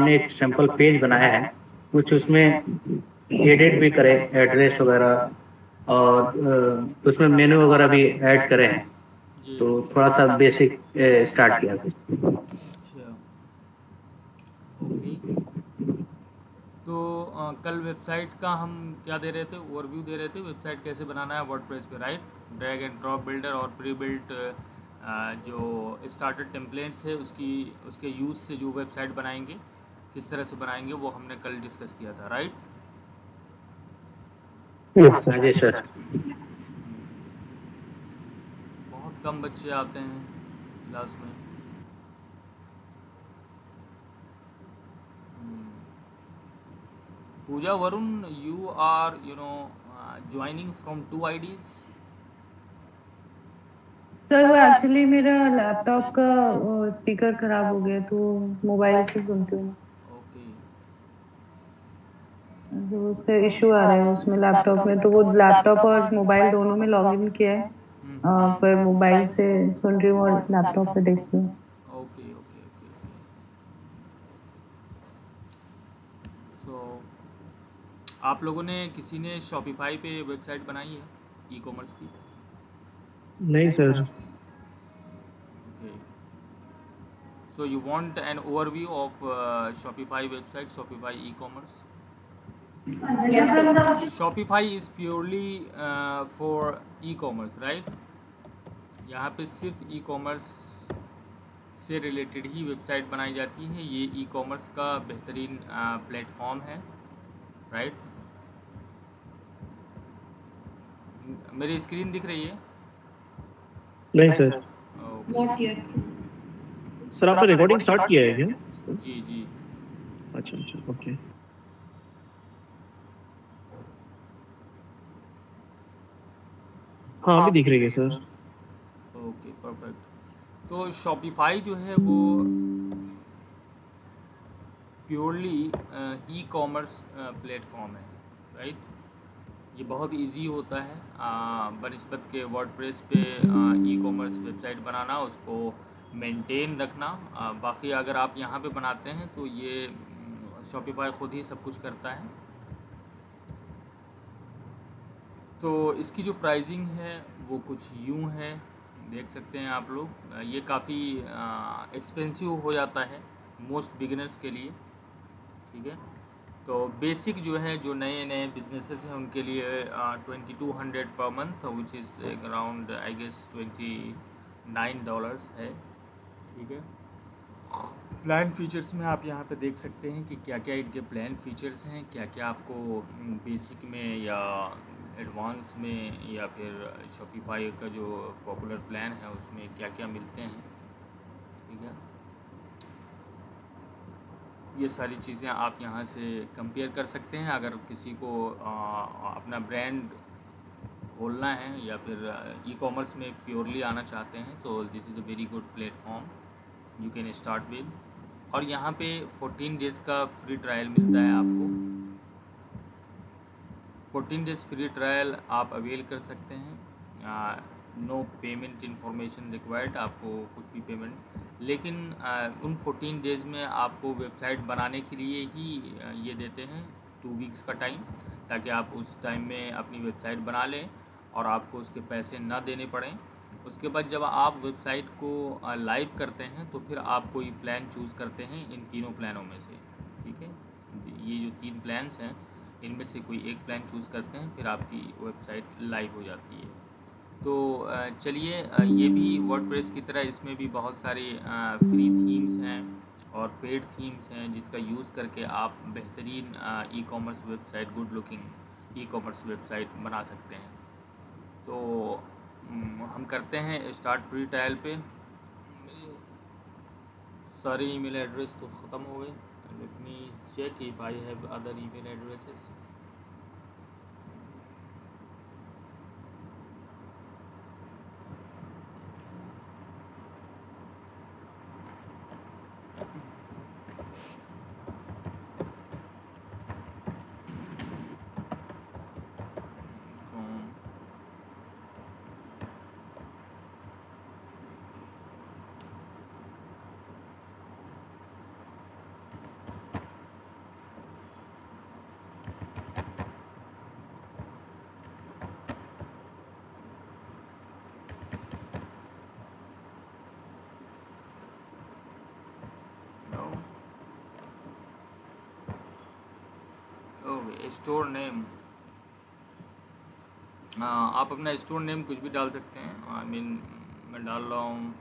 हमने एक sample page बनाया है, कुछ उसमें एडिट भी करे, एड्रेस वगैरह, और उसमें मेनू वगैरह भी ऐड करे हैं। जी। तो थोड़ा सा बेसिक स्टार्ट किया था। अच्छा, ओके। तो कल वेबसाइट का हम क्या दे रहे थे, ओवरव्यू दे रहे थे वेबसाइट कैसे बनाना है वर्डप्रेस पे, right? Drag and drop builder और प्री बिल्ट जो स्टार्टर टेम्पलेट्स है उसके यूज़ से जो वेबसाइट बनाएंगे, किस तरह से बनाएंगे, वो हमने कल डिस्कस किया था, राइट? यस हाँ सर। जी सर। बहुत कम बच्चे आते हैं क्लास में। Pooja, Varun, you are joining from 2 IDs? Sir वो एक्चुअली मेरा लैपटॉप का स्पीकर खराब हो गया, तो मोबाइल से सुनती हूँ। ओके। जो उसका इशू आ रहा है उसमें लैपटॉप में, तो वो लैपटॉप और मोबाइल दोनों में लॉगिन किया है, पर मोबाइल से सुन रही हूँ और लैपटॉप पे देख रही हूँ। Okay okay okay okay. So आप लोगों ने, किसी ने शॉपिफाई पे वेबसाइट बनाई है ई कॉमर्स की? नहीं sir. Okay. So you want an overview of Shopify website, Shopify e commerce? Yes, sir. Shopify is purely for e-commerce, right? यहाँ पे सिर्फ ई कॉमर्स से रिलेटेड ही वेबसाइट बनाई जाती है। ये ई कॉमर्स का बेहतरीन प्लेटफॉर्म है, राइट? मेरी स्क्रीन दिख रही है? नहीं sir. Okay. Not yet. Sir आपने रिकॉर्डिंग स्टार्ट किया है क्या? जी जी। अच्छा अच्छा, ओके। हाँ अभी दिख रही है सर। Okay perfect. तो शॉपिफाई जो है वो प्योरली ई कॉमर्स प्लेटफॉर्म है, राइट? ये बहुत इजी होता है बनिस्बत के वर्डप्रेस पे ई कॉमर्स वेबसाइट बनाना, उसको मेंटेन रखना। बाकी अगर आप यहाँ पे बनाते हैं तो ये शॉपिफाई खुद ही सब कुछ करता है। तो इसकी जो प्राइसिंग है वो कुछ यूँ है, देख सकते हैं आप लोग। ये काफ़ी एक्सपेंसिव हो जाता है मोस्ट बिगिनर्स के लिए, ठीक है? तो बेसिक जो है, जो नए नए बिजनेसेस हैं उनके लिए 2200 per month, which is around I guess $29 है, ठीक है? प्लान फीचर्स में आप यहाँ पे देख सकते हैं कि क्या क्या इनके प्लान फीचर्स हैं, क्या क्या आपको बेसिक में या एडवांस में या फिर शॉपिफाई का जो पॉपुलर प्लान है उसमें क्या क्या मिलते हैं, ठीक है? ये सारी चीज़ें आप यहाँ से कंपेयर कर सकते हैं। अगर किसी को अपना ब्रांड खोलना है या फिर ई कॉमर्स में प्योरली आना चाहते हैं तो this is a very good platform you can start with. और यहाँ पे 14 डेज़ का फ्री ट्रायल मिलता है आपको। 14 डेज़ फ्री ट्रायल आप अवेल कर सकते हैं। नो पेमेंट इन्फॉर्मेशन रिक्वायर्ड, आपको कुछ भी पेमेंट, लेकिन उन 14 डेज़ में आपको वेबसाइट बनाने के लिए ही ये देते हैं 2 वीक्स का टाइम, ताकि आप उस टाइम में अपनी वेबसाइट बना लें और आपको उसके पैसे ना देने पड़ें। उसके बाद जब आप वेबसाइट को लाइव करते हैं तो फिर आप कोई प्लान चूज़ करते हैं इन तीनों प्लानों में से, ठीक है? ये जो 3 प्लान्स हैं इनमें से कोई एक प्लान चूज़ करते हैं, फिर आपकी वेबसाइट लाइव हो जाती है। तो चलिए, ये भी वर्डप्रेस की तरह इसमें भी बहुत सारी फ्री थीम्स हैं और पेड थीम्स हैं जिसका यूज़ करके आप बेहतरीन e commerce website, good looking e commerce website बना सकते हैं। तो हम करते हैं स्टार्ट फ्री ट्रायल पे। सारे ईमेल एड्रेस तो ख़त्म हो गए। Let me check if I have other email addresses. Okay, store name, आप अपना स्टोर नेम कुछ भी डाल सकते हैं। आई मीन मैं डाल रहा हूँ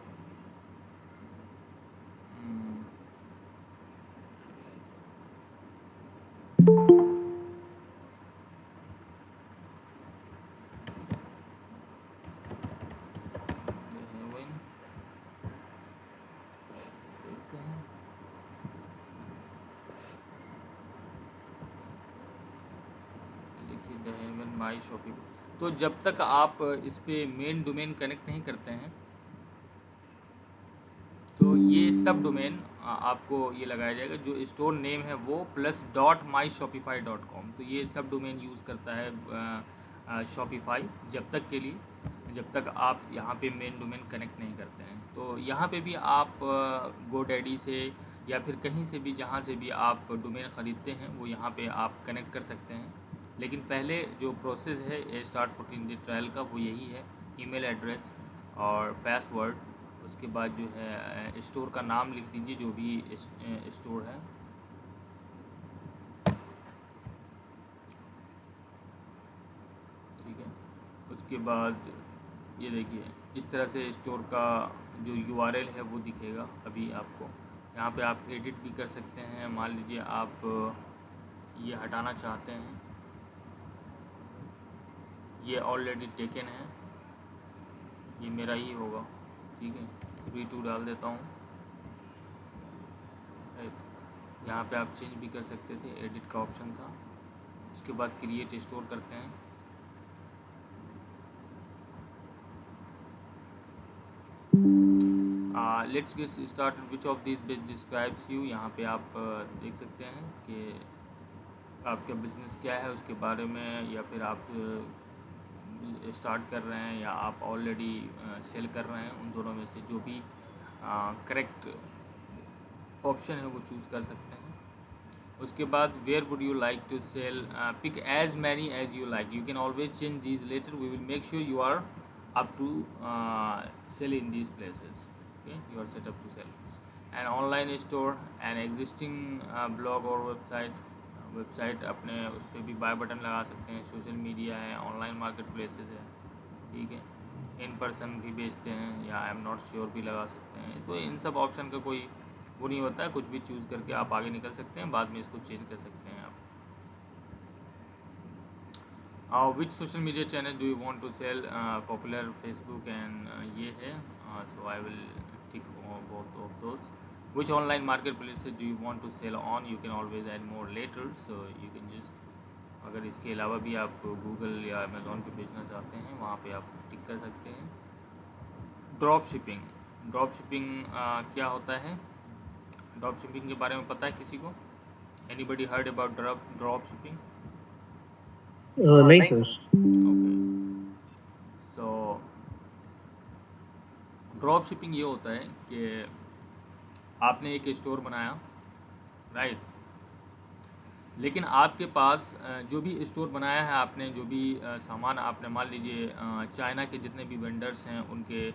माई शॉपिंग। तो जब तक आप इस पे मेन डोमेन कनेक्ट नहीं करते हैं तो ये सब डोमेन आपको ये लगाया जाएगा। जो स्टोर नेम है वो प्लस .myshopify.com, तो ये सब डोमेन यूज़ करता है शॉपिफाई जब तक के लिए, जब तक आप यहाँ पे मेन डोमेन कनेक्ट नहीं करते हैं। तो यहाँ पे भी आप GoDaddy से या फिर कहीं से भी, जहाँ से भी आप डोमेन ख़रीदते हैं वो यहाँ पे आप कनेक्ट कर सकते हैं। लेकिन पहले जो प्रोसेस है स्टार्ट 14 डे ट्रायल का वो यही है, ईमेल एड्रेस और पासवर्ड, उसके बाद जो है स्टोर का नाम लिख दीजिए जो भी स्टोर है। ठीक है, उसके बाद ये देखिए इस तरह से स्टोर का जो URL है वो दिखेगा अभी आपको। यहाँ पे आप एडिट भी कर सकते हैं। मान लीजिए आप ये हटाना चाहते हैं, ये ऑलरेडी टेकन है, ये मेरा ही होगा। ठीक है, 3-2 डाल देता हूँ। यहाँ पे आप चेंज भी कर सकते थे, एडिट का ऑप्शन था। उसके बाद क्रिएट स्टोर करते हैं। Let's get started, which of this best describes you. यहाँ पे आप देख सकते हैं कि आपका बिजनेस क्या है उसके बारे में, या फिर आप स्टार्ट कर रहे हैं या आप ऑलरेडी सेल कर रहे हैं, उन दोनों में से जो भी करेक्ट ऑप्शन है वो चूज़ कर सकते हैं। उसके बाद where would you like to sell, pick as many as you like, you can always change these later, we will make sure you are up to sell in these places. Okay, you are set up to sell. An online store, an existing blog और website अपने उस पर भी bye button लगा सकते हैं। Social media है, online market places है, ठीक है, इन पर्सन भी बेचते हैं या आई एम नॉट श्योर भी लगा सकते हैं। तो इन सब ऑप्शन का कोई वो नहीं होता है, कुछ भी चूज़ करके आप आगे निकल सकते हैं, बाद में इसको चेंज कर सकते हैं आप। Which social media channel do you want to sell, popular Facebook and ये है, so I will tick both of those. Which online market places do you want to sell on, you can always add more later, so you can just, अगर इसके अलावा भी आप Google या Amazon पे बेचना चाहते हैं वहाँ पे आप टिक कर सकते हैं। ड्रॉप शिपिंग, ड्रॉप शिपिंग क्या होता है? ड्रॉप शिपिंग के बारे में पता है किसी को? Anybody heard about drop shipping? नहीं sir. Okay, so drop shipping ये होता है कि आपने एक स्टोर बनाया, राइट, लेकिन आपके पास जो भी स्टोर बनाया है आपने, जो भी सामान आपने, मान लीजिए चाइना के जितने भी वेंडर्स हैं उनके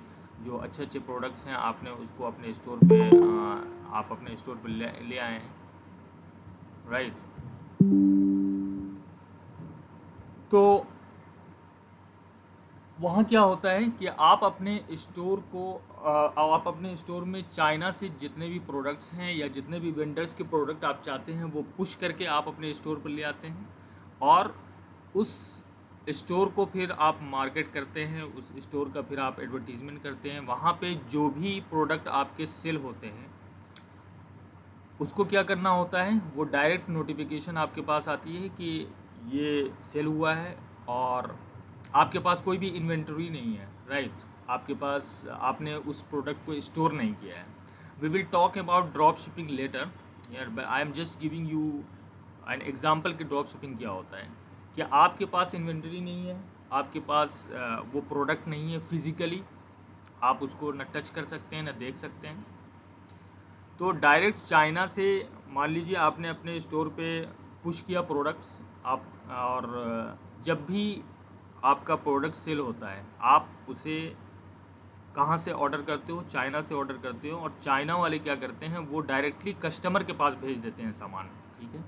जो अच्छे अच्छे प्रोडक्ट्स हैं, आपने उसको अपने स्टोर पे आप अपने स्टोर पे ले आए हैं, राइट। तो वहाँ क्या होता है कि आप अपने स्टोर में चाइना से जितने भी प्रोडक्ट्स हैं या जितने भी वेंडर्स के प्रोडक्ट आप चाहते हैं वो पुश करके आप अपने स्टोर पर ले आते हैं, और उस स्टोर को फिर आप मार्केट करते हैं, उस स्टोर का फिर आप एडवर्टीज़मेंट करते हैं। वहाँ पे जो भी प्रोडक्ट आपके सेल होते हैं उसको क्या करना होता है, वो डायरेक्ट नोटिफिकेशन आपके पास आती है कि ये सेल हुआ है, और आपके पास कोई भी इन्वेंटरी नहीं है, राइट, आपके पास आपने उस प्रोडक्ट को स्टोर नहीं किया है। We will talk about drop shipping later, यार I am just giving you an example कि ड्रॉप शिपिंग क्या होता है। कि आपके पास इन्वेंटरी नहीं है, आपके पास वो प्रोडक्ट नहीं है फिज़िकली, आप उसको न टच कर सकते हैं न देख सकते हैं, तो डायरेक्ट चाइना से मान लीजिए आपने अपने स्टोर पे पुश किया प्रोडक्ट्स आप, और जब भी आपका प्रोडक्ट सेल होता है आप उसे कहाँ से ऑर्डर करते हो? चाइना से ऑर्डर करते हो, और चाइना वाले क्या करते हैं, वो डायरेक्टली कस्टमर के पास भेज देते हैं सामान, ठीक है।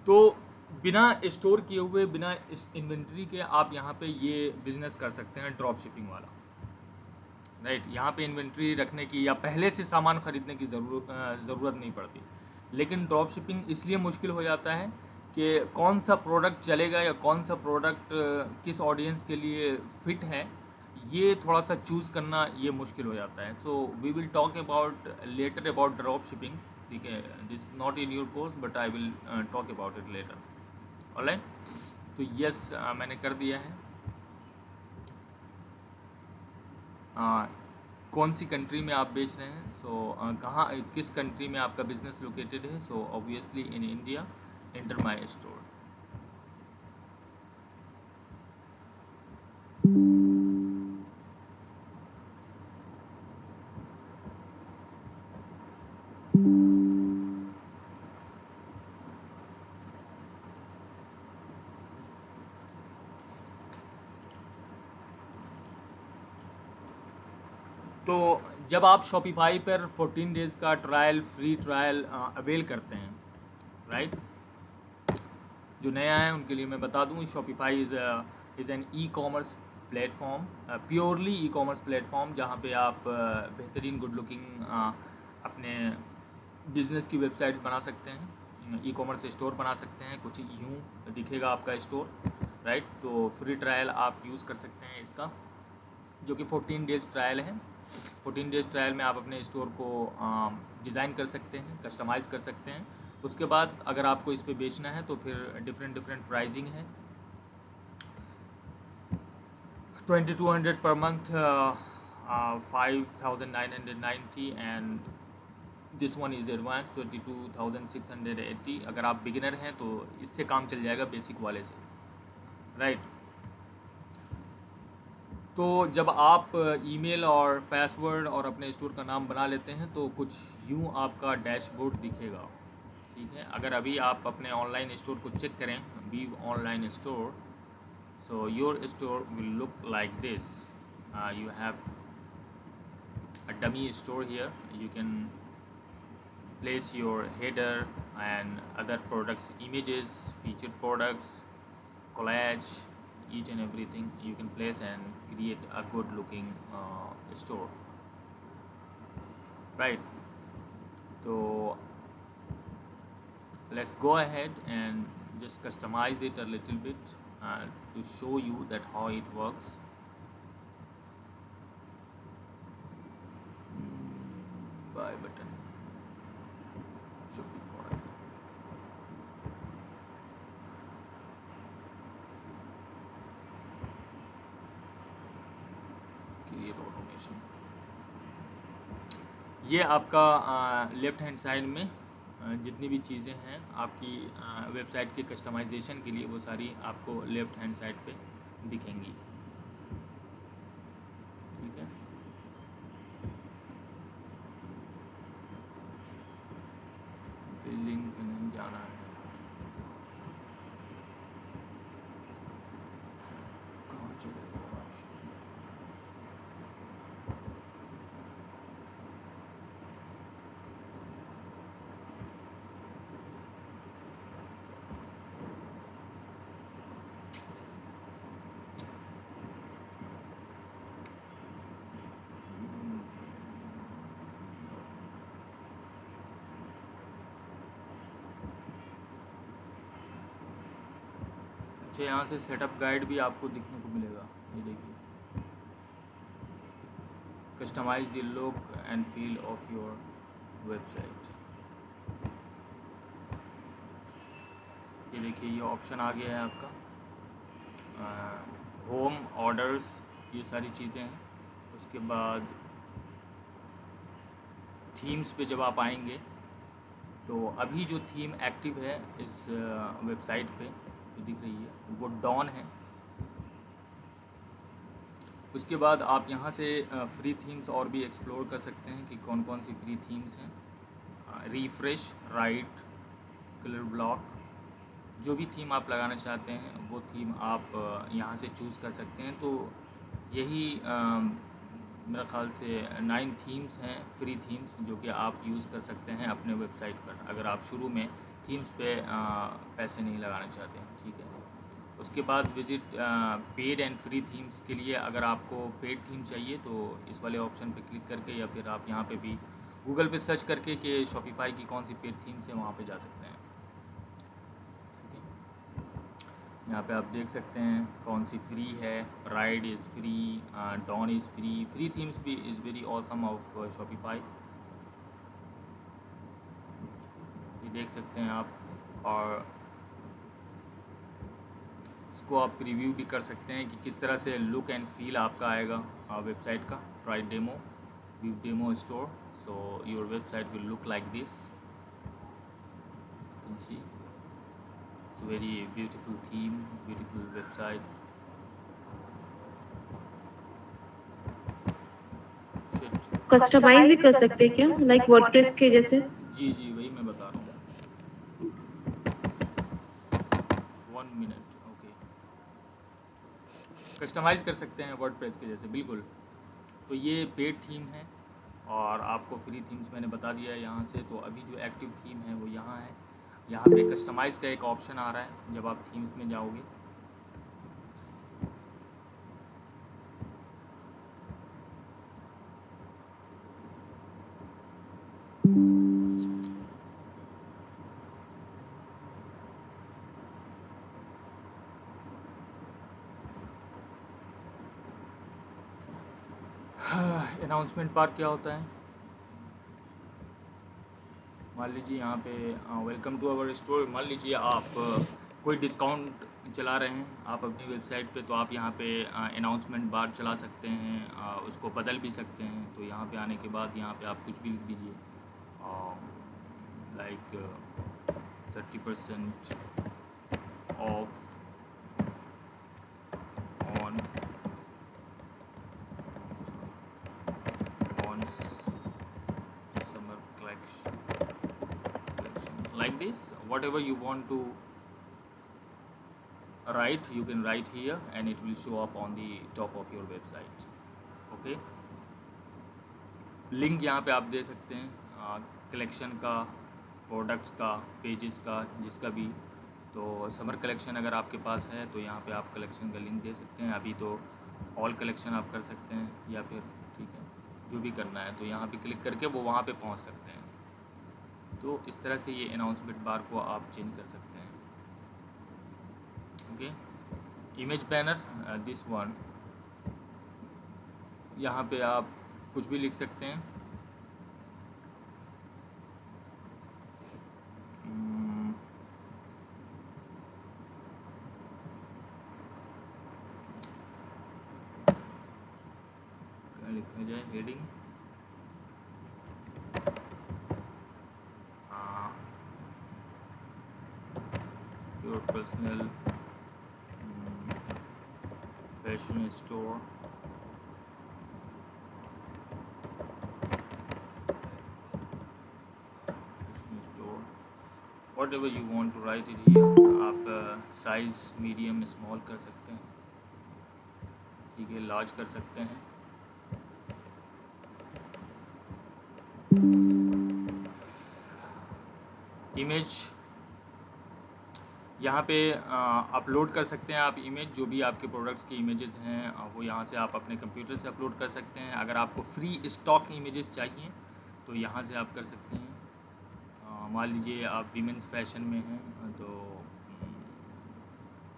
तो बिना स्टोर किए हुए, बिना इस इन्वेंट्री के आप यहाँ पे ये बिज़नेस कर सकते हैं, ड्रॉप शिपिंग वाला, राइट। यहाँ पे इन्वेंट्री रखने की या पहले से सामान खरीदने की ज़रूरत नहीं पड़ती। लेकिन ड्रॉप शिपिंग इसलिए मुश्किल हो जाता है कि कौन सा प्रोडक्ट चलेगा या कौन सा प्रोडक्ट किस ऑडियंस के लिए फिट है, ये थोड़ा सा चूज़ करना ये मुश्किल हो जाता है। So we will talk about later about drop shipping, ठीक है। This not in your course but I will talk about it later, alright. तो यस, मैंने कर दिया है। कौन सी कंट्री में आप बेच रहे हैं, सो कहाँ, किस कंट्री में आपका बिजनेस लोकेटेड है, so obviously in India, enter my store. तो जब आप शॉपिफाई पर 14 डेज़ का ट्रायल, फ्री ट्रायल अवेल करते हैं, राइट। जो नया है उनके लिए मैं बता दूं, Shopify is an e commerce platform, purely e commerce platform, जहां पे आप बेहतरीन गुड लुकिंग अपने बिजनेस की वेबसाइट्स बना सकते हैं, ई कॉमर्स स्टोर बना सकते हैं। कुछ यूँ दिखेगा आपका स्टोर, राइट। तो फ्री ट्रायल आप यूज़ कर सकते हैं इसका, जो कि 14 डेज़ ट्रायल है। 14 डेज़ ट्रायल में आप अपने स्टोर को डिज़ाइन कर सकते हैं, कस्टमाइज़ कर सकते हैं। उसके बाद अगर आपको इस पे बेचना है तो फिर डिफरेंट प्राइजिंग है। 2200 per month, 5990, and this one is advance 22,680। अगर आप बिगिनर हैं तो इससे काम चल जाएगा, बेसिक वाले से, राइट। तो जब आप ईमेल और पासवर्ड और अपने स्टोर का नाम बना लेते हैं तो कुछ यूँ आपका डैशबोर्ड दिखेगा, ठीक है। अगर अभी आप अपने ऑनलाइन स्टोर को चेक करें, view online store, so your store will look like this. You have a dummy store here. You can place your header and other products, images, featured products, collage, each and everything you can place and create a good looking store, right. So let's go ahead and just customize it a little bit to show you that how it works. Buy button should be for create automation. ये आपका left hand side में जितनी भी चीज़ें हैं आपकी website के customization के लिए, वो सारी आपको लेफ़्ट हैंड साइड पे दिखेंगी, ठीक है। लिंक पे नहीं जाना है, कहाँ चलेगा? अच्छा, यहाँ से सेटअप गाइड भी आपको दिखने को मिलेगा, ये देखिए, customize the look and feel of your website. ये देखिए, ये ऑप्शन आ गया है आपका, होम, ऑर्डर्स, ये सारी चीज़ें हैं। उसके बाद थीम्स पे जब आप आएंगे तो अभी जो थीम एक्टिव है इस वेबसाइट पे जो दिख रही है वो डॉन है। उसके बाद आप यहाँ से फ्री थीम्स और भी एक्सप्लोर कर सकते हैं कि कौन कौन सी फ्री थीम्स हैं। रिफ्रेश, राइट, कलर ब्लॉक, जो भी थीम आप लगाना चाहते हैं वो थीम आप यहाँ से चूज़ कर सकते हैं। तो यही मेरा ख़्याल से 9 थीम्स हैं, फ्री थीम्स, जो कि आप यूज़ कर सकते हैं अपने वेबसाइट पर। अगर आप शुरू में थीम्स पे पैसे नहीं लगाना चाहते हैं, ठीक है। उसके बाद visit paid and free themes के लिए अगर आपको पेड थीम चाहिए तो इस वाले ऑप्शन पे क्लिक करके या फिर आप यहाँ पे भी गूगल पे सर्च करके कि शॉपिफाई की कौन सी पेड थीम्स है वहाँ पे जा सकते हैं, ठीक है। यहाँ पे आप देख सकते हैं कौन सी फ्री है। Ride is free, Dawn is free. Free themes भी is very awesome of Shopify, ये देख सकते हैं आप। और इसको आप प्रीव्यू भी कर सकते हैं कि किस तरह से लुक एंड फील आपका आएगा वेबसाइट का। Try demo, view demo store, so your website will look like this, you can see it's a very beautiful theme, beautiful website. Shit. Customize भी कर सकते हैं क्या, लाइक वर्डप्रेस के जैसे? जी जी, वही मैं बता रहा हूँ। 1 मिनट, ओके। कस्टमाइज़ कर सकते हैं वर्डप्रेस के जैसे, बिल्कुल। तो ये पेड थीम है और आपको फ्री थीम्स मैंने बता दिया है यहाँ से। तो अभी जो एक्टिव थीम है वो यहाँ है। यहाँ पे कस्टमाइज़ का एक ऑप्शन आ रहा है जब आप थीम्स में जाओगे। अनाउंसमेंट बार क्या होता है? मान लीजिए यहाँ पे वेलकम टू आवर स्टोर, मान लीजिए आप कोई डिस्काउंट चला रहे हैं आप अपनी वेबसाइट पे, तो आप यहाँ पे अनाउंसमेंट बार चला सकते हैं, उसको बदल भी सकते हैं। तो यहाँ पे आने के बाद यहाँ पे आप कुछ भी लिख दीजिए, like 30% of on summer collection, like this. Whatever you want to write, you can write here and it will show up on the top of your website, okay। Link यहाँ पे आप दे सकते हैं कलेक्शन का, प्रोडक्ट्स का, pages का, जिसका भी। तो समर कलेक्शन अगर आपके पास है तो यहाँ पे आप कलेक्शन का लिंक दे सकते हैं। अभी तो ऑल कलेक्शन आप कर सकते हैं या फिर, ठीक है, जो भी करना है तो यहाँ पे क्लिक करके वो वहाँ पे पहुँच सकते हैं। तो इस तरह से ये अनाउंसमेंट बार को आप चेंज कर सकते हैं, okay. Image banner, this one, यहाँ पे आप कुछ भी लिख सकते हैं। क्या लिखा जाए? Heading, your personal fashion store, whatever you want to write it here. आप साइज़ मीडियम स्मॉल कर सकते हैं, ठीक है, लार्ज कर सकते हैं। इमेज यहाँ पे अपलोड कर सकते हैं आप इमेज, जो भी आपके प्रोडक्ट्स की इमेजेस हैं वो यहाँ से आप अपने कंप्यूटर से अपलोड कर सकते हैं। अगर आपको फ्री स्टॉक इमेजेस चाहिए तो यहाँ से आप कर सकते हैं। मान लीजिए आप वीमेंस फैशन में हैं तो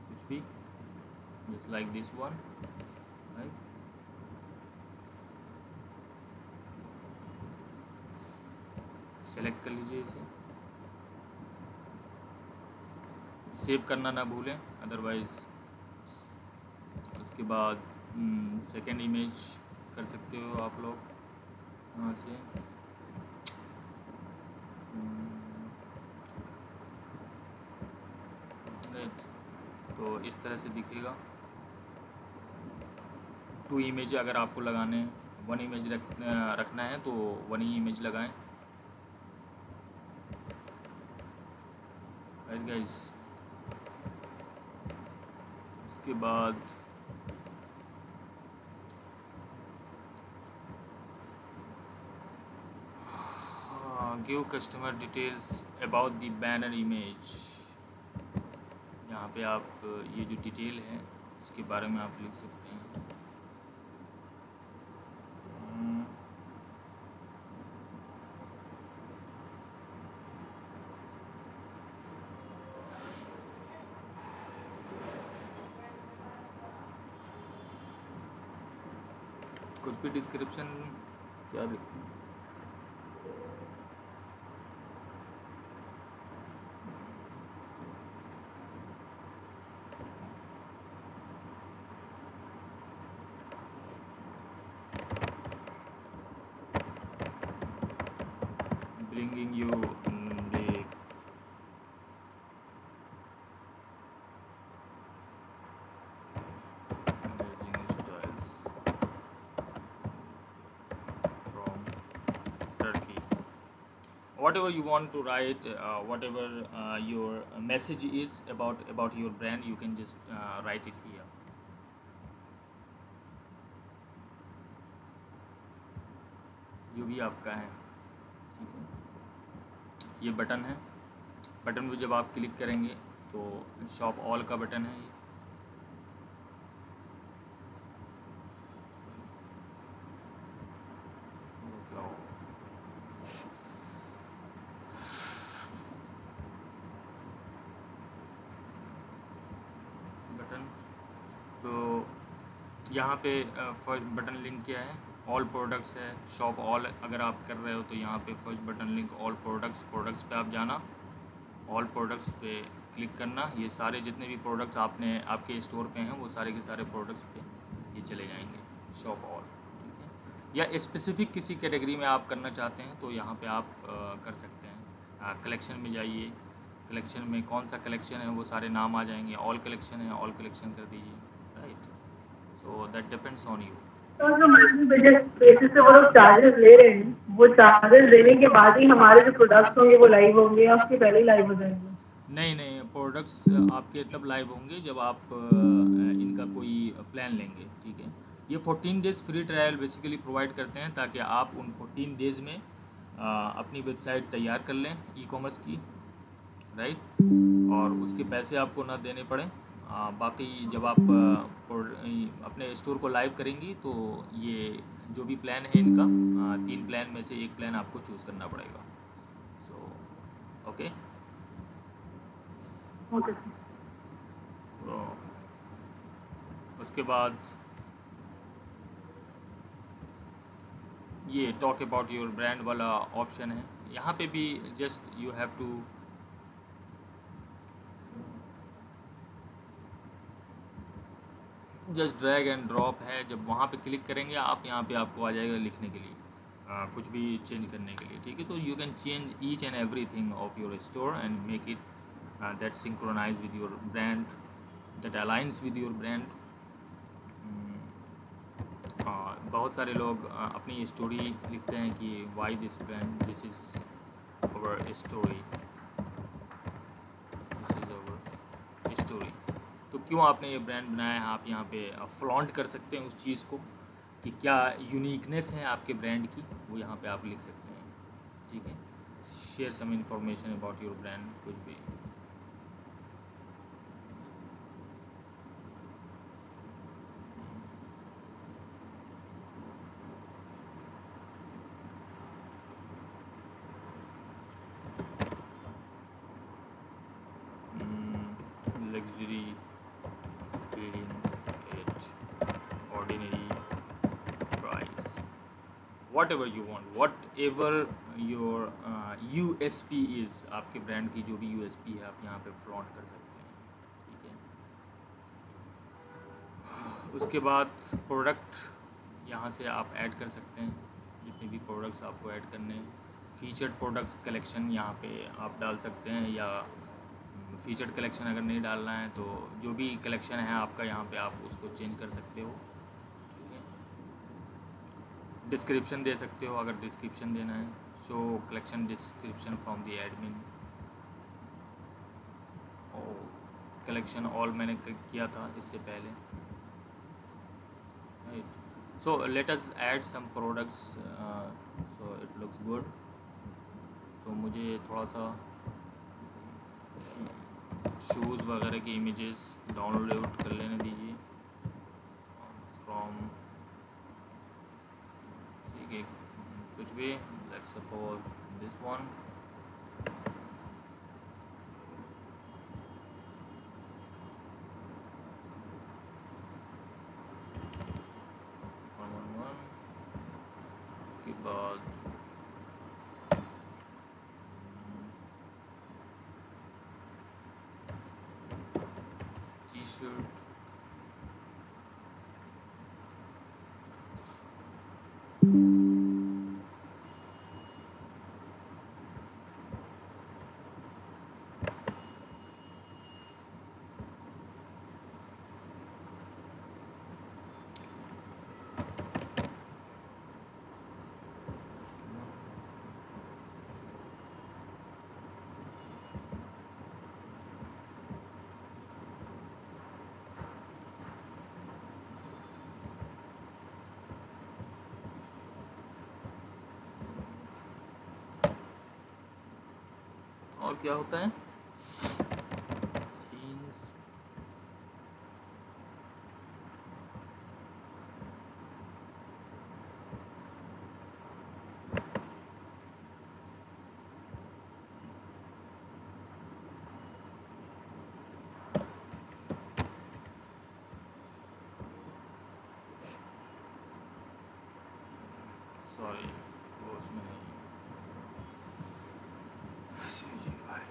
कुछ भी, just like this one, right. Select कर लीजिए इसे, सेव करना ना भूलें अदरवाइज़। उसके बाद सेकंड इमेज कर सकते हो आप लोग यहाँ से। राइट, तो इस तरह से दिखेगा। 2 इमेज अगर आपको लगाने, 1 इमेज रखना है तो 1 ही इमेज लगाएं, राइट गाइस। उसके बाद give customer details about the banner image. यहाँ पे आप ये जो डिटेल है इसके बारे में आप लिख सकते हैं। कुछ भी डिस्क्रिप्शन क्या लिखूं? bringing you the amazing styles from Turkey. Whatever you want to write, whatever your message is about your brand, you can just write it here. जो भी आपका है, ठीक है। ये बटन है, बटन पे जब आप क्लिक करेंगे तो शॉप ऑल का बटन है ये। बटन तो यहाँ पे फर्स्ट बटन लिंक क्या है, ऑल प्रोडक्ट्स है, शॉप ऑल अगर आप कर रहे हो तो यहाँ पे first button link all products पे आप जाना, ऑल प्रोडक्ट्स पे क्लिक करना। ये सारे जितने भी प्रोडक्ट्स आपके स्टोर पे हैं वो सारे के सारे प्रोडक्ट्स पे ये चले जाएंगे, शॉप ऑल, ठीक है। या स्पेसिफिक किसी कैटेगरी में आप करना चाहते हैं तो यहाँ पे आप कर सकते हैं। कलेक्शन में जाइए, कलेक्शन में कौन सा कलेक्शन है वो सारे नाम आ जाएंगे। ऑल कलेक्शन है, ऑल कलेक्शन कर दीजिए, right. So that depends on you. तो जो बेसिस पे वो लोग चार्जेस ले रहे हैं, वो चार्जेस देने के बाद ही हमारे जो प्रोडक्ट्स होंगे वो लाइव होंगे या उसके पहले ही लाइव हो जाएंगे? नहीं, प्रोडक्ट्स आपके तब लाइव होंगे जब आप इनका कोई प्लान लेंगे, ठीक है। ये 14 days free trial basically provide करते हैं ताकि आप उन 14 डेज़ में अपनी वेबसाइट तैयार कर लें ई कॉमर्स की, राइट, और उसके पैसे आपको ना देने पड़े। बाकी जब आप अपने स्टोर को लाइव करेंगी तो ये जो भी प्लान है इनका 3 प्लान में से एक प्लान आपको चूज़ करना पड़ेगा। So okay. ओके। तो उसके बाद ये टॉक अबाउट योर ब्रांड वाला ऑप्शन है। यहाँ पे भी just you have to just drag and drop है। जब वहाँ पे क्लिक करेंगे आप, यहाँ पे आपको आ जाएगा लिखने के लिए, कुछ भी चेंज करने के लिए, ठीक है। तो you can change each and everything of your store and make it that synchronize with your brand, that aligns with your brand. बहुत सारे लोग अपनी स्टोरी लिखते हैं कि why this brand, this is our story, this is our story। तो क्यों आपने ये ब्रांड बनाया है, आप यहाँ पे फ्लॉन्ट कर सकते हैं उस चीज़ को कि क्या यूनिकनेस है आपके ब्रांड की, वो यहाँ पे आप लिख सकते हैं, ठीक है। Share some information about your brand, कुछ भी। Luxury, feeling it, ordinary price, whatever you want, whatever your USP is, आपके ब्रांड की जो भी USP है आप यहाँ पे फ्लॉन्ट कर सकते हैं, ठीक है। उसके बाद प्रोडक्ट यहाँ से आप ऐड कर सकते हैं, जितने भी प्रोडक्ट्स आपको ऐड करने हैं। फीचर्ड प्रोडक्ट्स कलेक्शन यहाँ पे आप डाल सकते हैं, या फीचर्ड कलेक्शन अगर नहीं डालना है तो जो भी कलेक्शन है आपका यहाँ पे आप उसको चेंज कर सकते हो, ठीक है। डिस्क्रिप्शन दे सकते हो अगर डिस्क्रिप्शन देना है। Show collection description from the admin. और कलेक्शन ऑल मैंने किया था इससे पहले, right. So let us add some products, so it looks good. तो मुझे थोड़ा सा शूज़ वगैरह की इमेजेस डाउनलोड कर लेने दीजिए फ्रॉम, ठीक है, कुछ भी, लेट्स सपोज दिस वन। उसके बाद टी शर्ट, और क्या होता है जीन्स, सॉरी वो उसमें नहीं, CG फाइल,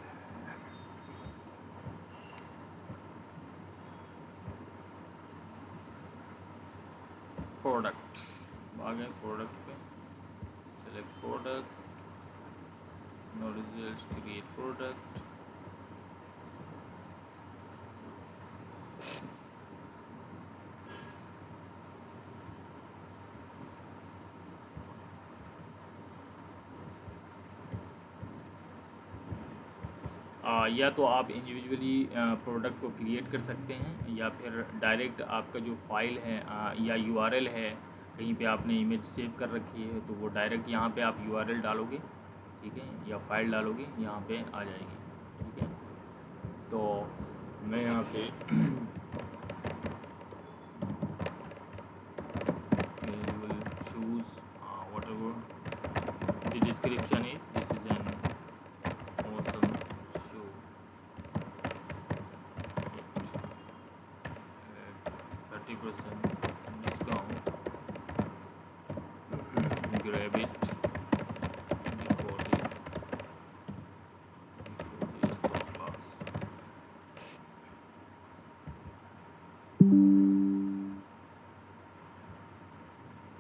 प्रोडक्ट, आ गए प्रोडक्ट पे, select product, no results, create product, या तो आप इंडिविजुअली प्रोडक्ट को क्रिएट कर सकते हैं या फिर डायरेक्ट आपका जो फाइल है या URL है, कहीं पे आपने इमेज सेव कर रखी है तो वो डायरेक्ट यहाँ पे आप URL डालोगे, ठीक है, या फाइल डालोगे, यहाँ पे आ जाएगी, ठीक है। तो मैं यहाँ पे shoes, whatever the description is, this is an awesome shoe, 30% discount, grab it before the stop loss।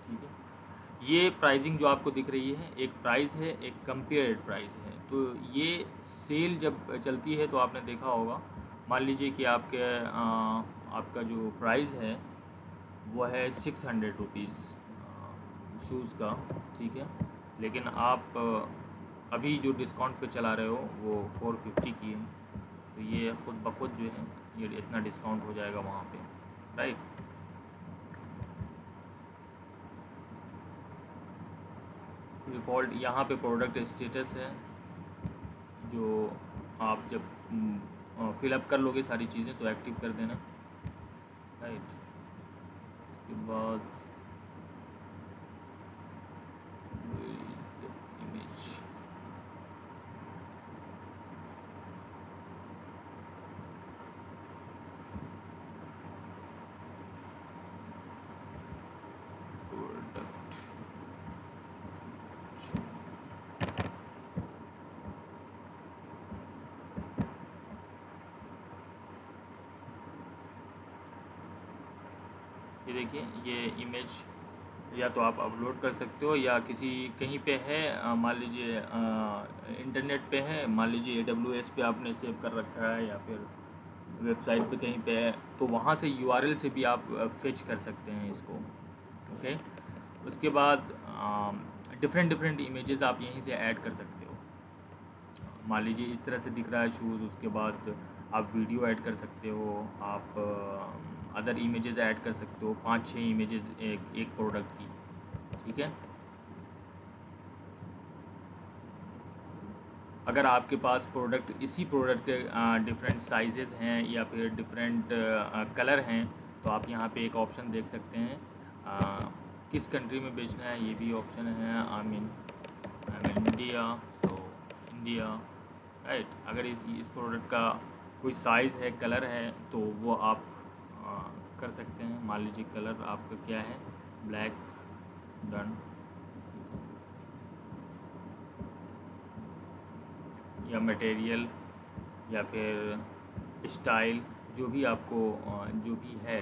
ठीक है, ये प्राइसिंग जो आपको दिख रही है, एक प्राइस है, एक कंपेयर्ड प्राइस है। तो ये सेल जब चलती है तो आपने देखा होगा, मान लीजिए कि आपका जो प्राइस है वो है 600 रुपीज़ शूज़ का, ठीक है, लेकिन आप अभी जो डिस्काउंट पे चला रहे हो वो 450 की है, तो ये खुद ब खुद जो है ये इतना डिस्काउंट हो जाएगा वहाँ पे, राइट। डिफ़ॉल्ट यहाँ पे प्रोडक्ट स्टेटस है, जो आप जब फिलअप कर लोगे सारी चीज़ें तो एक्टिव कर देना, राइट। इसके बाद इमेज, ये देखिए, ये इमेज या तो आप अपलोड कर सकते हो या किसी कहीं पे है, मान लीजिए इंटरनेट पे है, मान लीजिए AWS पे आपने सेव कर रखा है या फिर वेबसाइट पे कहीं पे है, तो वहाँ से URL से भी आप फेच कर सकते हैं इसको, ओके। उसके बाद डिफरेंट इमेजेस आप यहीं से ऐड कर सकते हो। मान लीजिए इस तरह से दिख रहा है शूज़, उसके बाद आप वीडियो ऐड कर सकते हो, आप अदर इमेजेस ऐड कर सकते हो, 5-6 इमेजेस एक प्रोडक्ट की, ठीक है। अगर आपके पास प्रोडक्ट इसी प्रोडक्ट के डिफरेंट साइजेस हैं या फिर डिफरेंट कलर हैं तो आप यहाँ पे एक ऑप्शन देख सकते हैं किस कंट्री में बेचना है, ये भी ऑप्शन है। I mean India, so India, right. अगर इस प्रोडक्ट का कोई साइज़ है, कलर है, तो वो आप कर सकते हैं। मान लीजिए कलर आपका क्या है, ब्लैक, डन। या मटेरियल या फिर स्टाइल, जो भी आपको जो भी है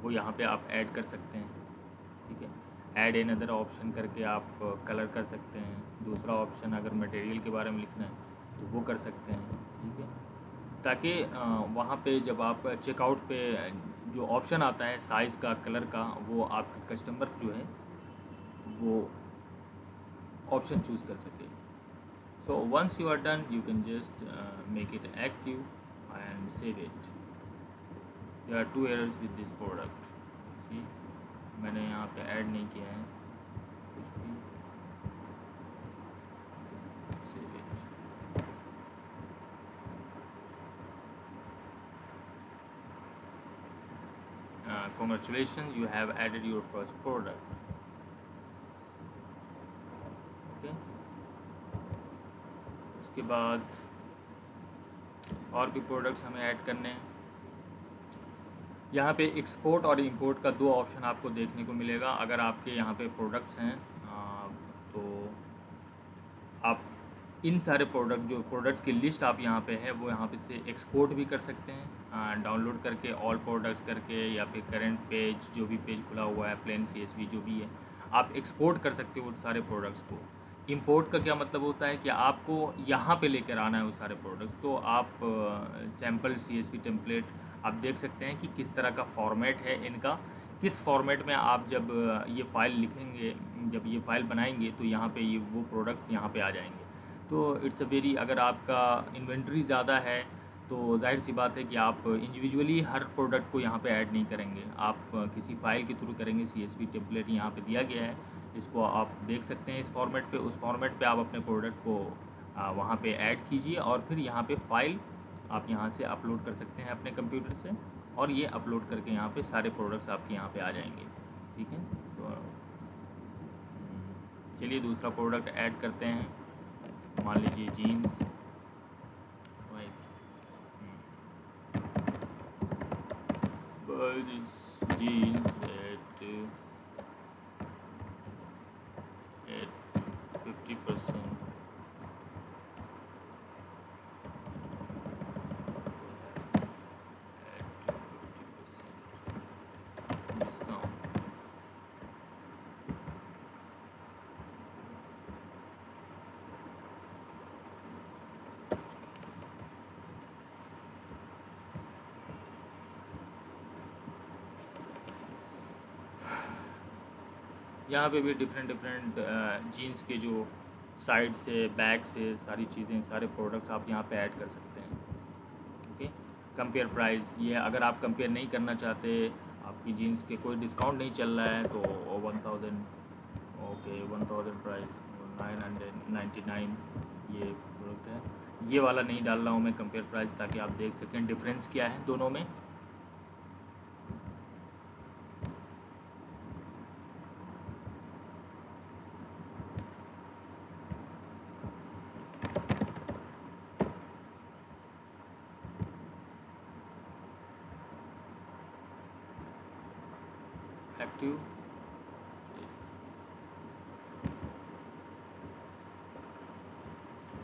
वो यहाँ पे आप ऐड कर सकते हैं, ठीक है। ऐड एन अदर ऑप्शन करके आप कलर कर सकते हैं। दूसरा ऑप्शन अगर मटेरियल के बारे में लिखना है तो वो कर सकते हैं, ठीक है। ताकि वहाँ पे जब आप चेकआउट पे जो ऑप्शन आता है साइज़ का, कलर का, वो आपका कस्टमर जो है वो ऑप्शन चूज़ कर सके। So once you are done, you can just make it active and save it. There are 2 errors with this product. See, मैंने यहाँ पे ऐड नहीं किया है कुछ भी। Save it. Congratulations, you have added your first product. Okay. उसके बाद और भी प्रोडक्ट्स हमें ऐड करने हैं। यहाँ पे एक्सपोर्ट और इंपोर्ट का 2 ऑप्शन आपको देखने को मिलेगा। अगर आपके यहाँ पे प्रोडक्ट्स हैं तो आप इन सारे प्रोडक्ट्स की लिस्ट आप यहाँ पे है वो यहाँ पे से एक्सपोर्ट भी कर सकते हैं, डाउनलोड करके ऑल प्रोडक्ट्स करके, या फिर करंट पेज, जो भी पेज खुला हुआ है, प्लेन CSV जो भी है, आप एक्सपोर्ट कर सकते हो उन सारे प्रोडक्ट्स को। इंपोर्ट का क्या मतलब होता है कि आपको यहाँ पे लेकर आना है उस सारे प्रोडक्ट्स। तो आप सैम्पल CSV टेम्पलेट आप देख सकते हैं कि किस तरह का फॉर्मेट है इनका, किस फॉर्मेट में आप जब ये फ़ाइल लिखेंगे, जब ये फ़ाइल बनाएंगे तो यहाँ पे ये वो प्रोडक्ट्स यहाँ पे आ जाएंगे। तो इट्स अ वेरी, अगर आपका इन्वेंट्री ज़्यादा है तो जाहिर सी बात है कि आप इंडिविजुअली हर प्रोडक्ट को यहाँ पे ऐड नहीं करेंगे, आप किसी फ़ाइल के थ्रू करेंगे। CSV टेम्पलेट यहाँ पे दिया गया है, इसको आप देख सकते हैं इस फॉर्मेट पे। उस फॉर्मेट पे आप अपने प्रोडक्ट को वहाँ पे ऐड कीजिए और फिर यहाँ पे फ़ाइल आप यहाँ से अपलोड कर सकते हैं अपने कंप्यूटर से, और ये अपलोड करके यहाँ पे सारे प्रोडक्ट्स आपके यहाँ पे आ जाएंगे, ठीक है। तो चलिए दूसरा प्रोडक्ट ऐड करते हैं। मान लीजिए जीन्स, जीन्स at 50%, discount। यहाँ पे भी डिफरेंट जीन्स के जो साइड से, बैक से, सारी चीज़ें, सारे प्रोडक्ट्स आप यहाँ पे ऐड कर सकते हैं, ओके। कंपेयर प्राइस, ये अगर आप कंपेयर नहीं करना चाहते, आपकी जीन्स के कोई डिस्काउंट नहीं चल रहा है तो 1000, ओके 1000 प्राइस 999 ये प्रोडक्ट है। ये वाला नहीं डाल रहा हूँ मैं कंपेयर प्राइस, ताकि आप देख सकें डिफरेंस क्या है दोनों में। Active,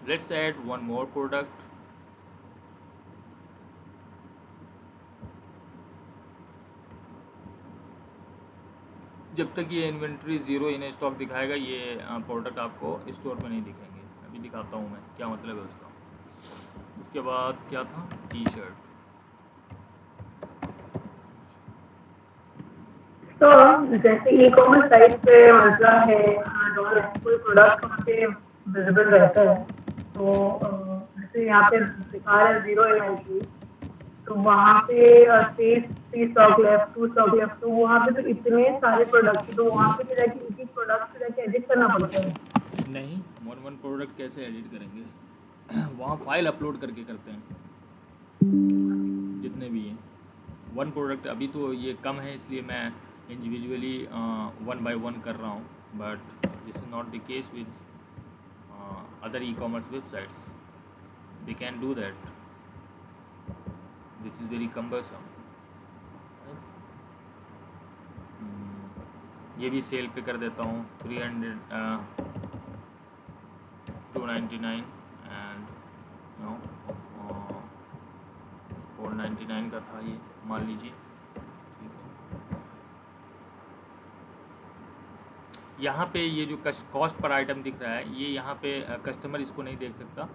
let's add one more product। जब तक ये इन्वेंट्री ज़ीरो इन स्टॉक दिखाएगा, ये प्रोडक्ट आपको स्टोर पे नहीं दिखेंगे। अभी दिखाता हूँ मैं क्या मतलब है उसका। इसके बाद क्या था, T-शर्ट। तो जैसे ई-कॉमर्स साइट पे मसला है, कोई प्रोडक्ट वहाँ पे विजिबल रहता है, तो जैसे यहाँ पे दिखा रहा है 0 इन्वेंट्री, तो वहाँ पे 3 स्टॉक लेफ्ट, 2 स्टॉक लेफ्ट, तो वहाँ पे तो इतने सारे प्रोडक्ट, तो वहाँ पे जाके एक प्रोडक्ट से जाके एडिट करना पड़ता है। नहीं, वन प्रोडक्ट कैसे एडिट करेंगे? वहाँ फाइल अपलोड करके करते हैं जितने भी हैं। वन प्रोडक्ट अभी तो ये कम है, इसलिए मैं इंडिविजुअली वन बाय वन कर रहा हूँ, but this is not the case with other e commerce websites. They can do that, which is very cumbersome. ये भी सेल पे कर देता हूँ 299 एंड 499 का था ये, मान लीजिए। ठीक है, यहाँ पे ये जो कॉस्ट पर आइटम दिख रहा है, ये यहाँ पे कस्टमर इसको नहीं देख सकता।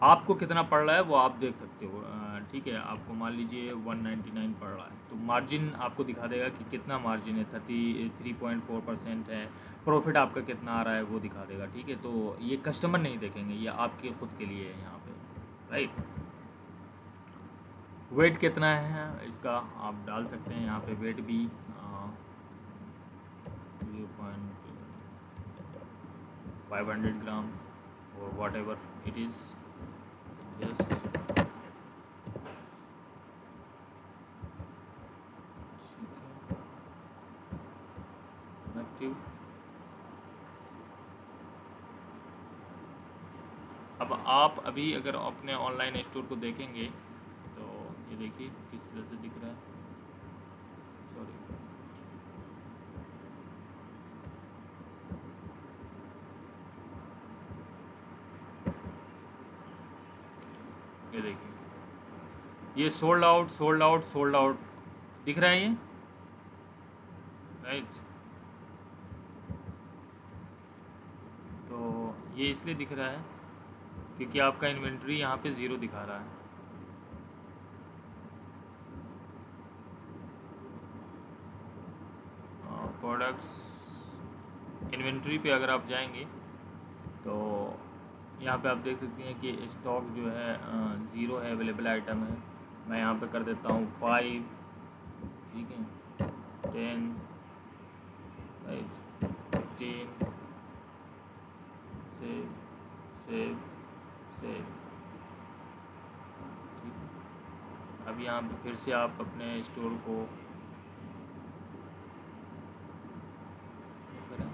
आपको कितना पड़ रहा है वो आप देख सकते हो। ठीक है, आपको मान लीजिए 199 पड़ रहा है, तो मार्जिन आपको दिखा देगा कि कितना मार्जिन है, 33.4% है। प्रॉफिट आपका कितना आ रहा है वो दिखा देगा। ठीक है, तो ये कस्टमर नहीं देखेंगे, ये आपके खुद के लिए है यहाँ पे, राइट। वेट कितना है इसका आप डाल सकते हैं यहाँ पे, वेट भी 0.500 ग्राम और what ever it is. Just active. अब आप अभी अगर अपने ऑनलाइन स्टोर को देखेंगे तो ये देखिए किस तरह से दिख रहा है। सॉरी, ये देखिए, ये sold out sold out sold out दिख रहा है ये, राइट। तो ये इसलिए दिख रहा है क्योंकि आपका इन्वेंट्री यहाँ पे ज़ीरो दिखा रहा है। प्रोडक्ट्स इन्वेंट्री पे अगर आप जाएंगे तो यहाँ पे आप देख सकते हैं कि स्टॉक जो है ज़ीरो है, अवेलेबल आइटम है। मैं यहाँ पे कर देता हूँ 5, ठीक है, 10, राइट, 15, सेव सेव सेव। अब यहाँ पे फिर से आप अपने स्टोर को करें।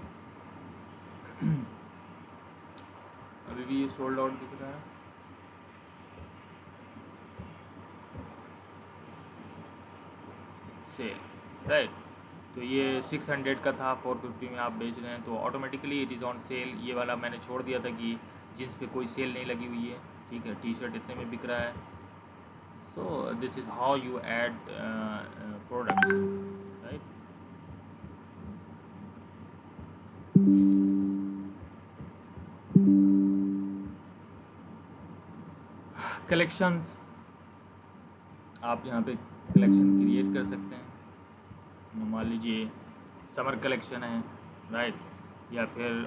अभी भी ये सोल्ड आउट दिख रहा है। Sale, right. तो ये 600 का था, 450 में आप बेच रहे हैं, तो automatically it is on sale. ये वाला मैंने छोड़ दिया था कि जीन्स पे कोई सेल नहीं लगी हुई है। ठीक है, टी शर्ट इतने में बिक रहा है। So this is how you add products, right. Collections, आप यहाँ पे कलेक्शन क्रिएट कर सकते हैं। मान लीजिए समर कलेक्शन है, राइट, या फिर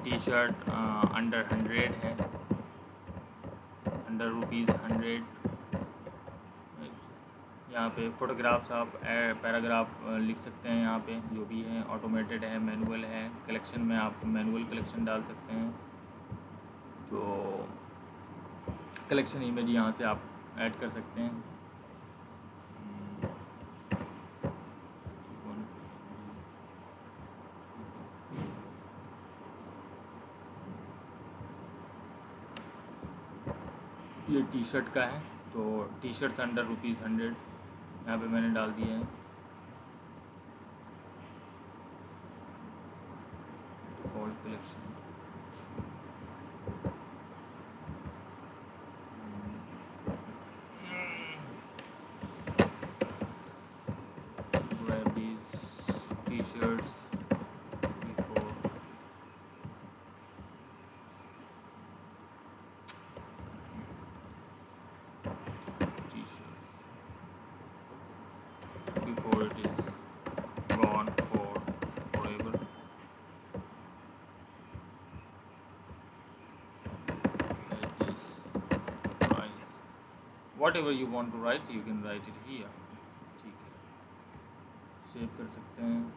टी शर्ट अंडर 100 है, अंडर ₹100। यहाँ पे फोटोग्राफ्स आप पैराग्राफ लिख सकते हैं। यहाँ पे जो भी है ऑटोमेटेड है, मैनुअल है। कलेक्शन में आप मैनुअल कलेक्शन डाल सकते हैं, तो कलेक्शन इमेज यहाँ से आप ऐड कर सकते हैं। ये टी शर्ट का है, तो टी शर्ट्स अंडर ₹100 यहाँ पे मैंने डाल दिया है। Default collection, grab these t-shirts before t-shirts before it is gone for forever. Write this price, whatever you want to write you can write it here। ठीक है, सेव कर सकते हैं।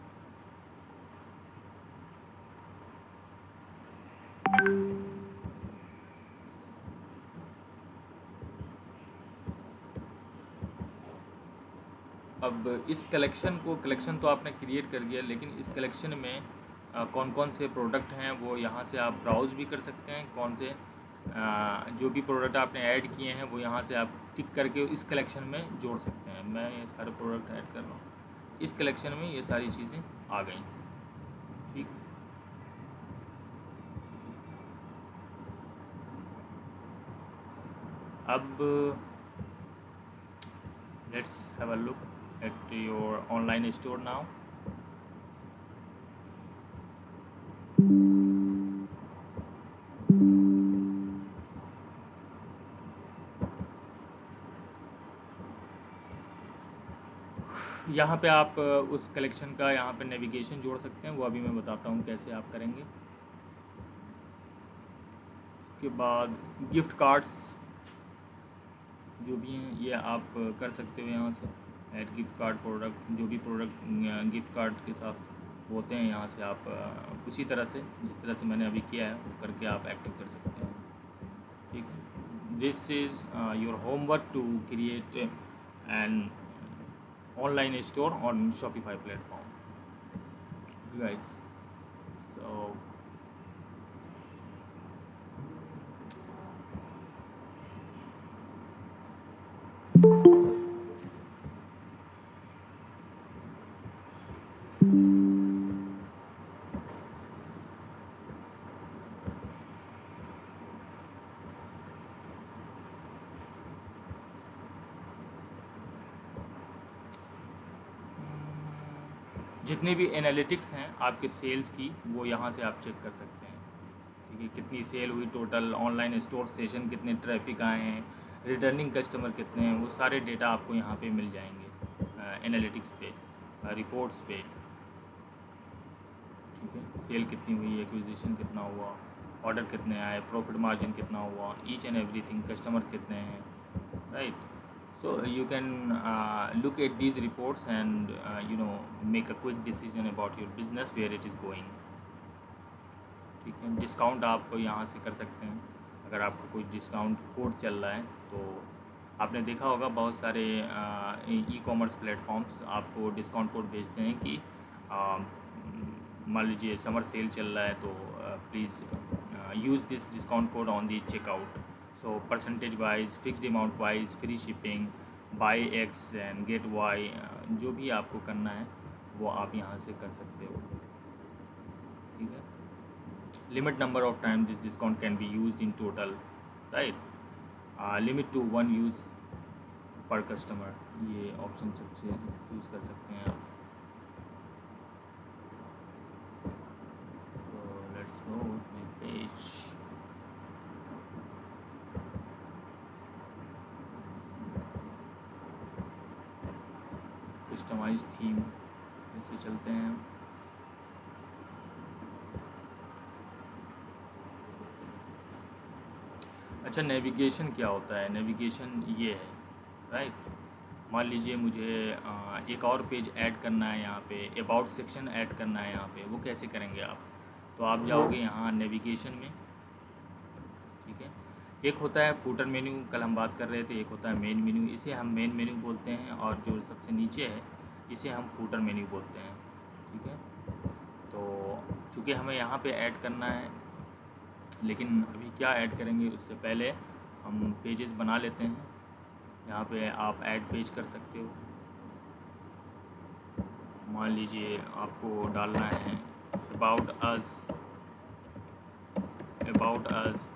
अब इस कलेक्शन तो आपने क्रिएट कर दिया, लेकिन इस कलेक्शन में कौन कौन से प्रोडक्ट हैं वो यहाँ से आप ब्राउज़ भी कर सकते हैं। कौन से जो भी प्रोडक्ट आपने ऐड किए हैं वो यहाँ से आप टिक करके इस कलेक्शन में जोड़ सकते हैं। मैं ये सारे प्रोडक्ट ऐड कर रहा हूँ, इस कलेक्शन में ये सारी चीज़ें आ गई। ठीक, अब let's have a look at your online store now. यहाँ पे आप उस कलेक्शन का यहाँ पे नेविगेशन जोड़ सकते हैं, वो अभी मैं बताता हूँ कैसे आप करेंगे। उसके बाद गिफ्ट कार्ड्स जो भी हैं ये आप कर सकते हो यहाँ से। ऐड गिफ्ट कार्ड प्रोडक्ट, जो भी प्रोडक्ट गिफ्ट कार्ड के साथ होते हैं यहाँ से आप उसी तरह से जिस तरह से मैंने अभी किया है वो करके आप एक्टिव कर सकते हैं। ठीक है, this is your homework to create an online store on Shopify platform, guys. So जितने भी एनालिटिक्स हैं आपके सेल्स की वो यहाँ से आप चेक कर सकते हैं। ठीक है, कितनी सेल हुई टोटल, ऑनलाइन स्टोर सेशन कितने ट्रैफिक आए हैं, रिटर्निंग कस्टमर कितने हैं, वो सारे डेटा आपको यहाँ पे मिल जाएंगे एनालिटिक्स पे, रिपोर्ट्स पे। ठीक है, सेल कितनी हुई, एक्विजिशन कितना हुआ, ऑर्डर कितने आए, प्रॉफिट मार्जिन कितना हुआ, ईच एंड एवरीथिंग, कस्टमर कितने हैं, right. So you can look at these reports and make a quick decision about your business where it is going. ठीक है, डिस्काउंट आप यहाँ से कर सकते हैं। अगर आपका कोई डिस्काउंट कोड चल रहा है तो आपने देखा होगा बहुत सारे ई कॉमर्स प्लेटफॉर्म्स आपको डिस्काउंट कोड भेजते हैं कि मान लीजिए समर सेल चल रहा है तो please use this discount code on the checkout. So percentage wise, fixed amount wise, free shipping, buy X and get Y, जो भी आपको करना है वो आप यहाँ से कर सकते हो। ठीक है, limit number of time this discount can be used in total, right. Limit to 1 use per customer, ये ऑप्शन सबसे चूज़ कर सकते हैं आप। So let's go to the page. Customize theme ऐसे चलते हैं। अच्छा, नेविगेशन क्या होता है? नेविगेशन ये है, राइट। मान लीजिए मुझे एक और पेज ऐड करना है, यहाँ पे अबाउट सेक्शन ऐड करना है यहाँ पे, वो कैसे करेंगे आप? तो आप जाओगे यहाँ नेविगेशन में। ठीक है, एक होता है फूटर मेन्यू, कल हम बात कर रहे थे, एक होता है मेन मेन्यू, इसे हम मेन मेन्यू बोलते हैं, और जो सबसे नीचे है इसे हम फूटर मेन्यू बोलते हैं। ठीक है, तो चूँकि हमें यहाँ पे ऐड करना है, लेकिन अभी क्या ऐड करेंगे उससे पहले हम पेजेस बना लेते हैं। यहाँ पे आप ऐड पेज कर सकते हो। मान लीजिए आपको डालना है अबाउट अस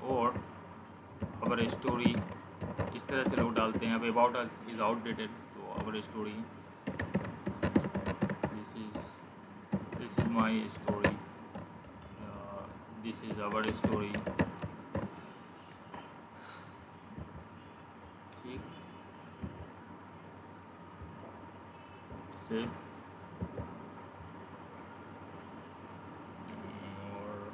और अवर स्टोरी, इस तरह से लोग डालते हैं। अब अबाउट अस इज़ आउटडेटेड, तो our story, this is my story, this is our story. ठीक, सेव। और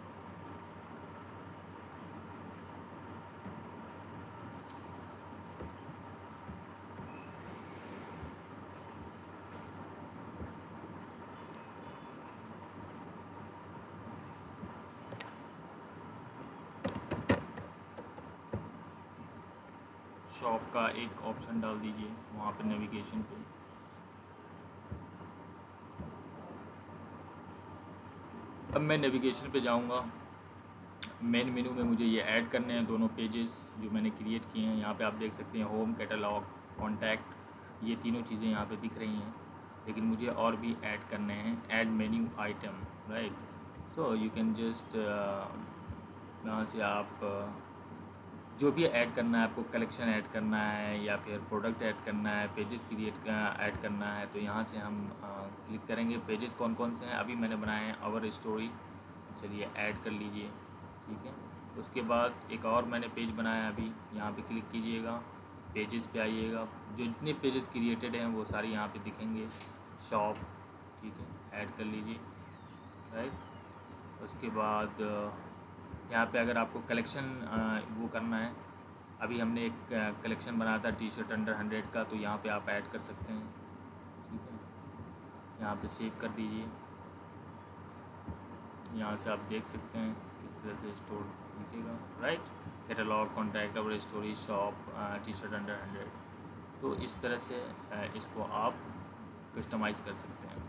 शॉप का एक ऑप्शन डाल दीजिए वहाँ पे नेविगेशन पे। अब मैं नेविगेशन पे जाऊंगा। मेन मेनू में मुझे ये ऐड करने हैं दोनों पेजेस जो मैंने क्रिएट किए हैं। यहाँ पे आप देख सकते हैं होम, कैटलॉग, कॉन्टैक्ट, ये तीनों चीज़ें यहाँ पे दिख रही हैं, लेकिन मुझे और भी ऐड करने हैं। Add menu item, right. So you can just यहाँ से आप जो भी ऐड करना है आपको, कलेक्शन ऐड करना है या फिर प्रोडक्ट ऐड करना है, पेजेस क्रिएट ऐड करना है, तो यहाँ से हम क्लिक करेंगे। पेजेस कौन कौन से हैं अभी मैंने बनाए हैं, आवर स्टोरी, चलिए ऐड कर लीजिए, ठीक है। उसके बाद एक और मैंने पेज बनाया अभी, यहाँ पे क्लिक कीजिएगा, पेजेस पे आइएगा, जो जितने पेजेस क्रिएटेड हैं वो सारे यहाँ पे दिखेंगे। शॉप, ठीक है, ऐड कर लीजिए, राइट। उसके बाद यहाँ पे अगर आपको कलेक्शन वो करना है, अभी हमने एक कलेक्शन बनाया था टी शर्ट अंडर 100 का, तो यहाँ पे आप ऐड कर सकते हैं, ठीक है। यहाँ पे सेव कर दीजिए। यहाँ से आप देख सकते हैं किस तरह से स्टोर दिखेगा, right. Catalog, contact, our story, shop, T shirt under 100, तो इस तरह से इसको आप कस्टमाइज़ कर सकते हैं।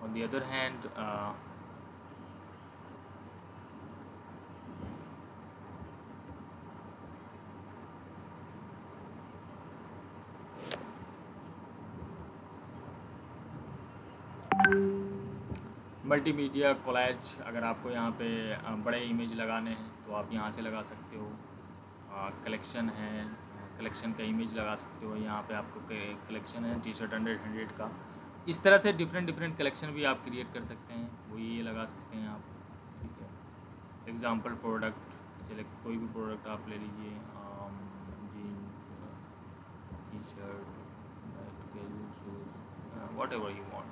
On the other hand multimedia collage, अगर आपको यहाँ पे बड़े इमेज लगाने हैं तो आप यहाँ से लगा सकते हो। कलेक्शन है, कलेक्शन का इमेज लगा सकते हो। यहाँ पे आपको कलेक्शन है टी शर्ट अंडर 100 का, इस तरह से डिफरेंट कलेक्शन भी आप क्रिएट कर सकते हैं, वो ये लगा सकते हैं आप, ठीक है। एग्जांपल प्रोडक्ट सेलेक्ट, कोई भी प्रोडक्ट आप ले लीजिए, jeans, T shirt, casual shoes, whatever you want,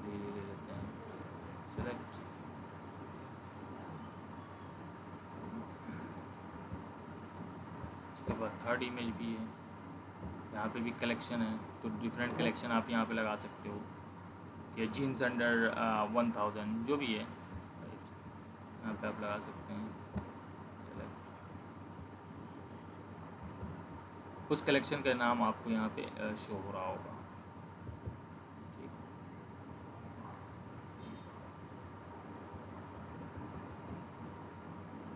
ले लेते हैं, सेलेक्ट। उसके बाद थर्ड इमेज भी है, यहाँ पे भी कलेक्शन है, तो डिफरेंट कलेक्शन आप यहाँ पे लगा सकते हो, या जीन्स अंडर 1000 जो भी है, यहाँ पे आप लगा सकते हैं, सेलेक्ट। उस कलेक्शन का नाम आपको यहाँ पे शो हो रहा होगा।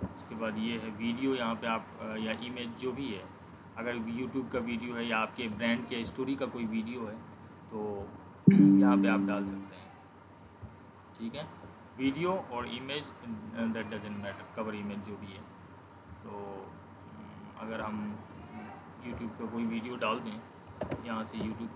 उसके बाद ये है वीडियो, यहाँ पे आप या इमेज जो भी है, अगर यूट्यूब का वीडियो है या आपके ब्रांड के स्टोरी का कोई वीडियो है तो यहाँ पे आप डाल सकते हैं, ठीक है। वीडियो और image that doesn't matter, cover image जो भी है। तो अगर हम यूट्यूब का कोई वीडियो डाल दें, यहाँ से YouTube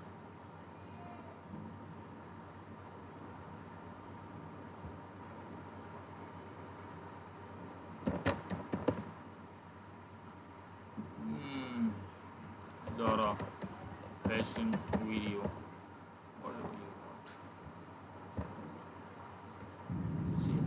Zara fashion video, whatever you want. See?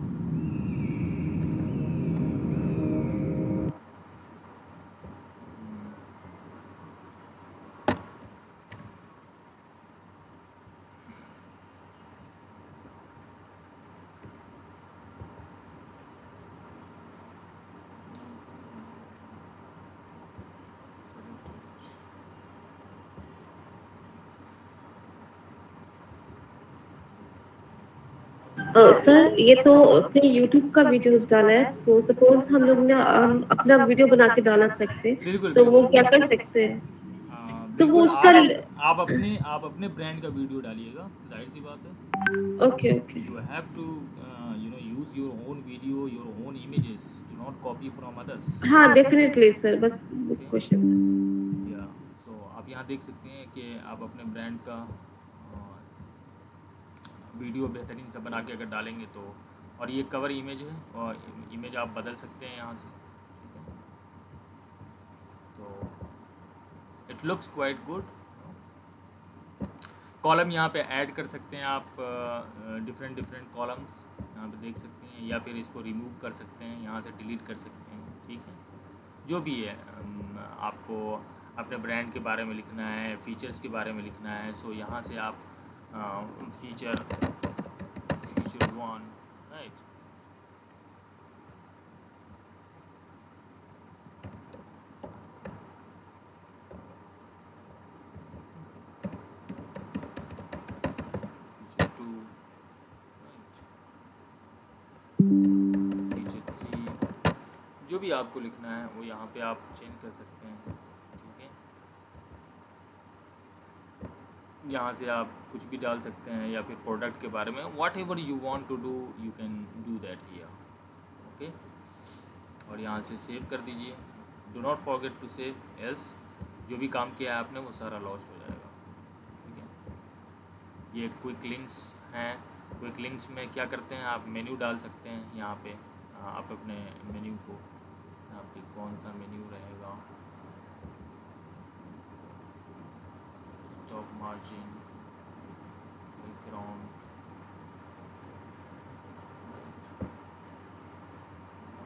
Sir ये तो अपने YouTube का वीडियोस डाला है, तो सपोज हम लोग ने अपना वीडियो बना के डालना सकते हैं, बिल्कुल तो वो बिल्कुल। क्या कर सकते हैं? तो वो बिल्कुल, उसका आप अपने ब्रांड का वीडियो डालिएगा, जाहिर सी बात है। Okay okay You have to use your own video, your own images, do not copy from others. हाँ डेफिनेटली सर, बस क्वेश्चन या सो आप यहाँ देख सकते हैं कि आप अपने ब्रांड का वीडियो बेहतरीन सा बना के अगर डालेंगे तो, और ये कवर इमेज है और इमेज आप बदल सकते हैं यहाँ से, ठीक है। तो it looks quite good. Column यहाँ पे ऐड कर सकते हैं आप, डिफरेंट कॉलम्स यहाँ पे देख सकते हैं, या फिर इसको रिमूव कर सकते हैं, यहाँ से डिलीट कर सकते हैं, ठीक है। जो भी है, आपको अपने ब्रांड के बारे में लिखना है, फीचर्स के बारे में लिखना है, सो यहाँ से आप फीचर 1, राइट। फीचर 2, जो भी आपको लिखना है वो यहाँ पे आप चेंज कर सकते हैं, ठीक है। यहाँ से आप कुछ भी डाल सकते हैं या फिर प्रोडक्ट के बारे में, whatever you want to do you can do that here, okay. और यहाँ से सेव कर दीजिए। Do not forget to save, else जो भी काम किया है आपने वो सारा लॉस्ट हो जाएगा, ठीक है। ये क्विक लिंक्स हैं। क्विक लिंक्स में क्या करते हैं, आप मेन्यू डाल सकते हैं यहाँ पे। आप अपने मेन्यू को, यहाँ पे कौन सा मेन्यू रहेगा, stock margin, background,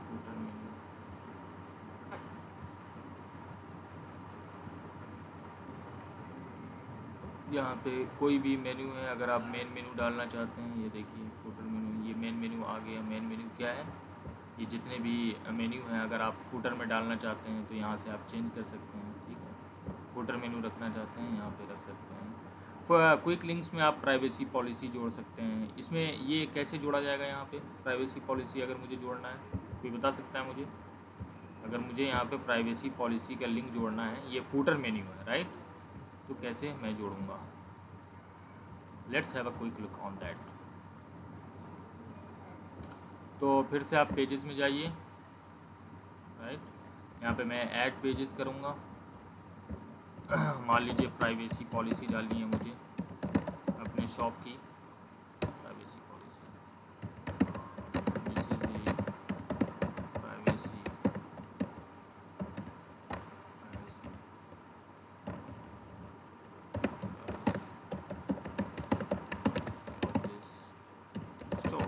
footer menu, यहाँ पे कोई भी मेन्यू है। अगर आप मेन मेन्यू डालना चाहते हैं, ये देखिए फुटर मेन्यू, ये मेन मेन्यू आ गया। मेन मेन्यू क्या है, ये जितने भी मेन्यू हैं अगर आप फुटर में डालना चाहते हैं तो यहाँ से आप चेंज कर सकते हैं, ठीक है। फुटर मेन्यू रखना चाहते हैं यहाँ पे रख सकते हैं। क्विक लिंक्स में आप प्राइवेसी पॉलिसी जोड़ सकते हैं। इसमें ये कैसे जोड़ा जाएगा, यहाँ पे प्राइवेसी पॉलिसी अगर मुझे जोड़ना है, कोई बता सकता है मुझे? अगर मुझे यहाँ पे प्राइवेसी पॉलिसी का लिंक जोड़ना है, ये फुटर मेन्यू है राइट, तो कैसे मैं जोड़ूंगा? Let's have a quick look on that. तो फिर से आप पेजेस में जाइए, राइट। यहाँ पे मैं ऐड पेजेस करूँगा। मान लीजिए प्राइवेसी पॉलिसी डालनी है मुझे अपने शॉप की, privacy policy, this is the privacy store,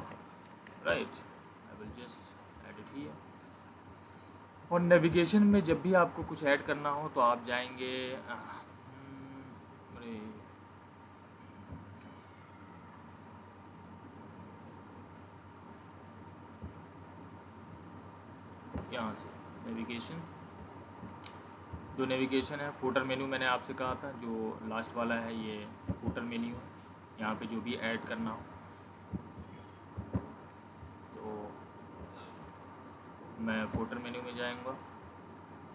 right. I will just add it here. और नेविगेशन में जब भी आपको कुछ ऐड करना हो तो आप जाएंगे, अरे यहाँ से नेविगेशन, जो नेविगेशन है फुटर मेन्यू मैंने आपसे कहा था, जो लास्ट वाला है ये फुटर मेन्यू है। यहाँ पे जो भी ऐड करना हो तो मैं फुटर मेन्यू में जाऊँगा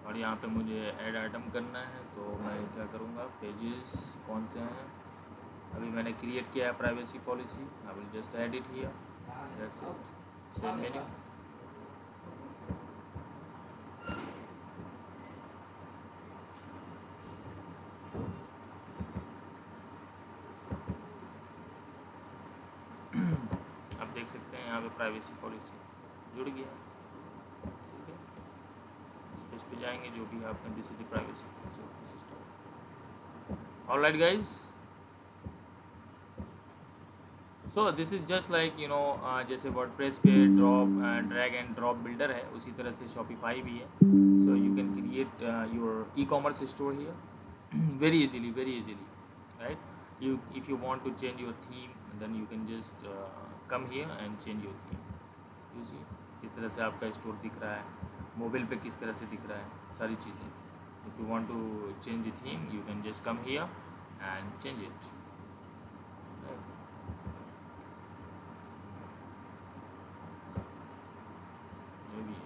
और यहाँ पे मुझे ऐड आइटम करना है, तो मैं क्या करूँगा, पेजेस कौन से हैं, अभी मैंने क्रिएट किया है privacy policy, I will just add it here, that's it, same menu. आप देख सकते हैं यहाँ पे प्राइवेसी पॉलिसी जुड़ गया, ठीक है। इस पे जाएंगे जो भी आपने, this is the privacy policy of the system. Alright guys, so this is just like you know, जैसे वर्डप्रेस पे ड्रैग एंड ड्रॉप बिल्डर है, उसी तरह से शॉपिफाई भी है। So you can create your e commerce store here very easily, right? If you want to change your theme, then you can just come here and change your theme. You see किस तरह से आपका store दिख रहा है, mobile पे किस तरह से दिख रहा है, सारी चीज़ें। If you want to change the theme, you can just come here and change it, right? Maybe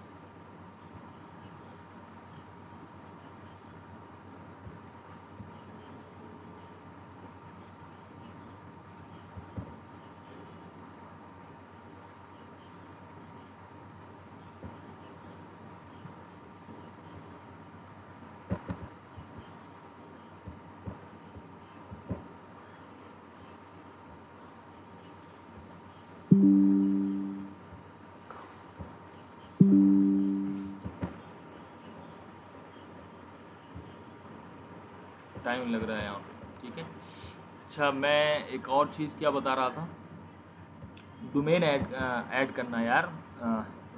time लग रहा है यहाँ पे, ठीक है। अच्छा, मैं एक और चीज़ क्या बता रहा था, डोमेन ऐड करना यार,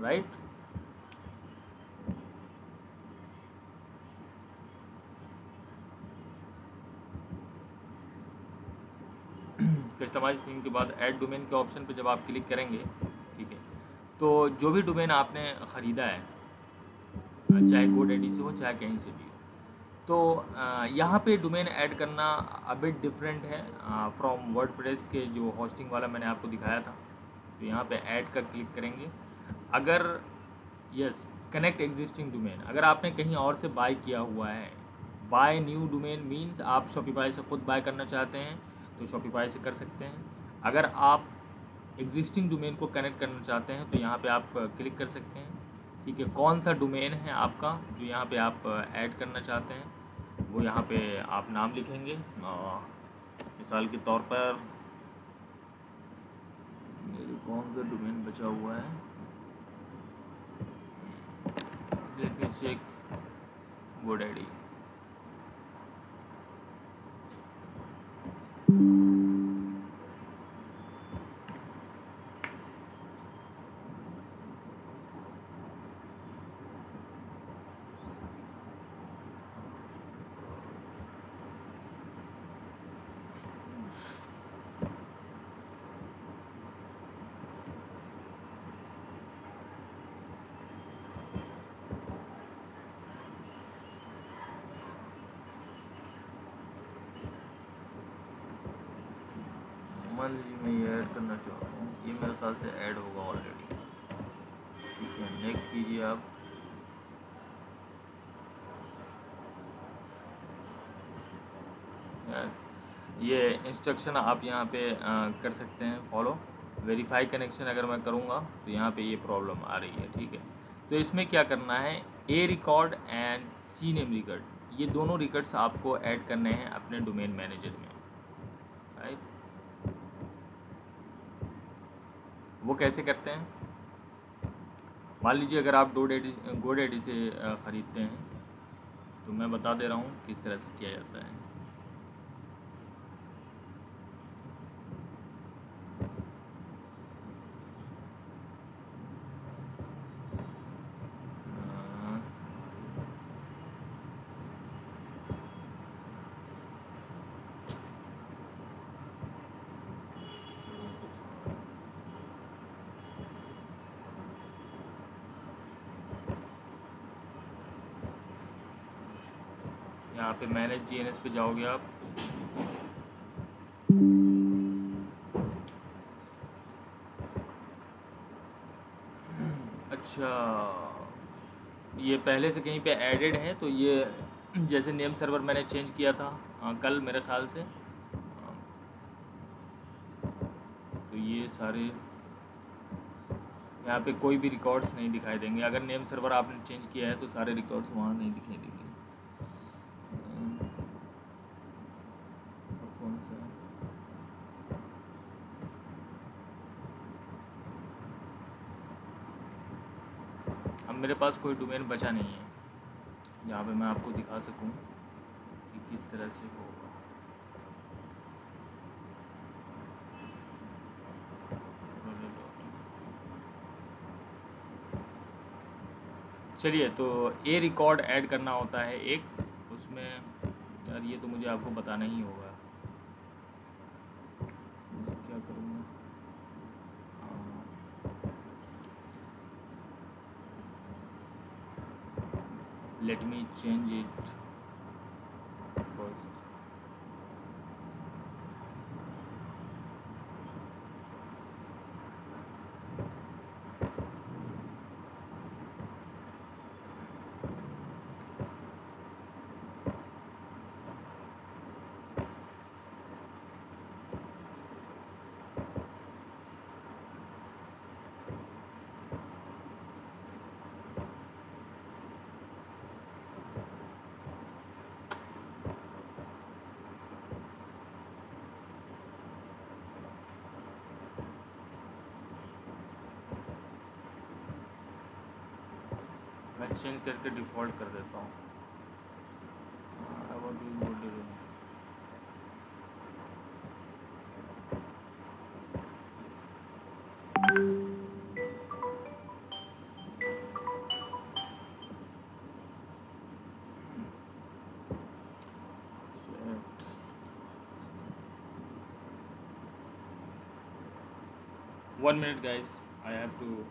राइट। कस्टमाइज थीम के बाद ऐड डोमेन के ऑप्शन पे जब आप क्लिक करेंगे, ठीक है, तो जो भी डोमेन आपने ख़रीदा है, चाहे GoDaddy से हो चाहे कहीं से भी हो, तो यहाँ पे डोमेन ऐड करना अ बिट डिफरेंट है फ्रॉम वर्डप्रेस के जो होस्टिंग वाला मैंने आपको दिखाया था। तो यहाँ पे ऐड का क्लिक करेंगे, अगर यस कनेक्ट एग्जिस्टिंग डोमेन, अगर आपने कहीं और से बाय किया हुआ है, बाय न्यू डोमेन मीन्स आप शॉपिफाई से खुद बाय करना चाहते हैं तो शॉपिफाई से कर सकते हैं। अगर आप एग्जिस्टिंग डोमेन को कनेक्ट करना चाहते हैं तो यहाँ पे आप क्लिक कर सकते हैं, ठीक है। कौन सा डोमेन है आपका जो यहाँ पे आप ऐड करना चाहते हैं, वो यहाँ पे आप नाम लिखेंगे। मिसाल के तौर पर मेरे कौन सा डोमेन बचा हुआ है, लेट मी चेक GoDaddy। मान लीजिए मैं ये ऐड करना चाहता हूँ, ये मेरे ख्याल से ऐड होगा ऑलरेडी, ठीक है। नेक्स्ट कीजिए आप। ये इंस्ट्रक्शन आप यहाँ पे कर सकते हैं फॉलो। वेरीफाई कनेक्शन अगर मैं करूँगा तो यहाँ पे ये प्रॉब्लम आ रही है, ठीक है। तो इसमें क्या करना है, A record and C name record, ये दोनों रिकॉर्ड्स आपको ऐड करने हैं अपने डोमेन मैनेजर में, राइट। वो कैसे करते हैं, मान लीजिए अगर आप GoDaddy से ख़रीदते हैं तो मैं बता दे रहा हूँ किस तरह से किया जाता है। यहाँ पे मैनेज DNS पे जाओगे आप, अच्छा ये पहले से कहीं पे एडेड है, तो ये जैसे नेम सर्वर मैंने चेंज किया था कल मेरे ख्याल से, तो ये सारे यहाँ पे कोई भी रिकॉर्ड्स नहीं दिखाई देंगे। अगर नेम सर्वर आपने चेंज किया है तो सारे रिकॉर्ड्स वहाँ नहीं दिखाई देंगे। कौन सा है? अब मेरे पास कोई डोमेन बचा नहीं है जहाँ पे मैं आपको दिखा सकूँ कि किस तरह से होगा। चलिए, तो ए रिकॉर्ड ऐड करना होता है एक, उसमें यार ये तो मुझे आपको बताना ही होगा, क्या करूँगा। Let me change it first. मैं चेंज करके डिफ़ॉल्ट कर देता हूँ। I want to use GoDaddy। One minute guys, I have to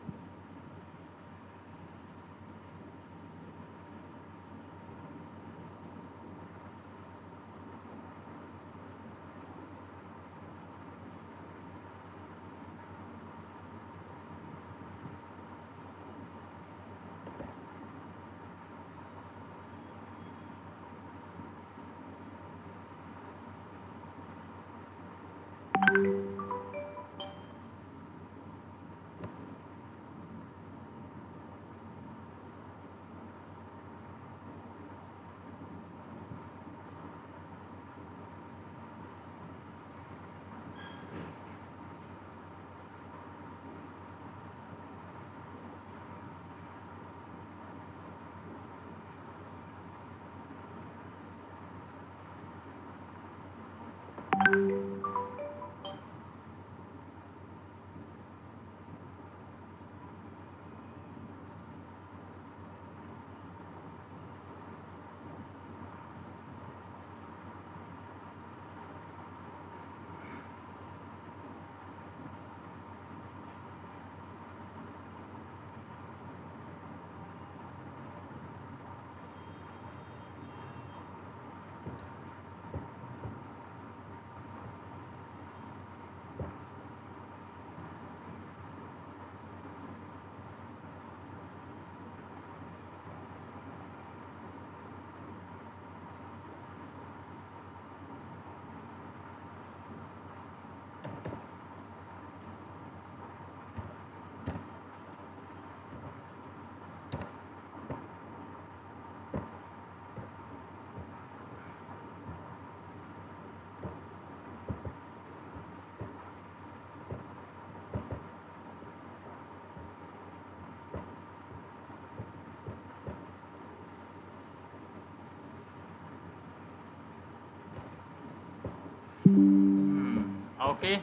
okay,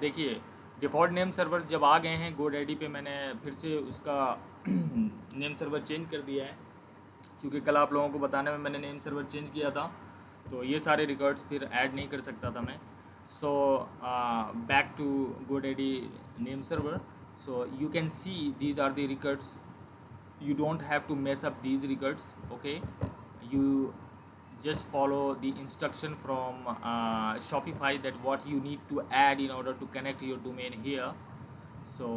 देखिए डिफ़ॉल्ट नेम सर्वर जब आ गए हैं GoDaddy पे, मैंने फिर से उसका नेम सर्वर चेंज कर दिया है, क्योंकि कल आप लोगों को बताने में मैंने नेम सर्वर चेंज किया था, तो ये सारे रिकॉर्ड्स फिर ऐड नहीं कर सकता था मैं. So back to GoDaddy name server. So you can see these are the records. You don't have to mess up these records. Okay, you just follow the instruction from Shopify that what you need to add in order to connect your domain here. So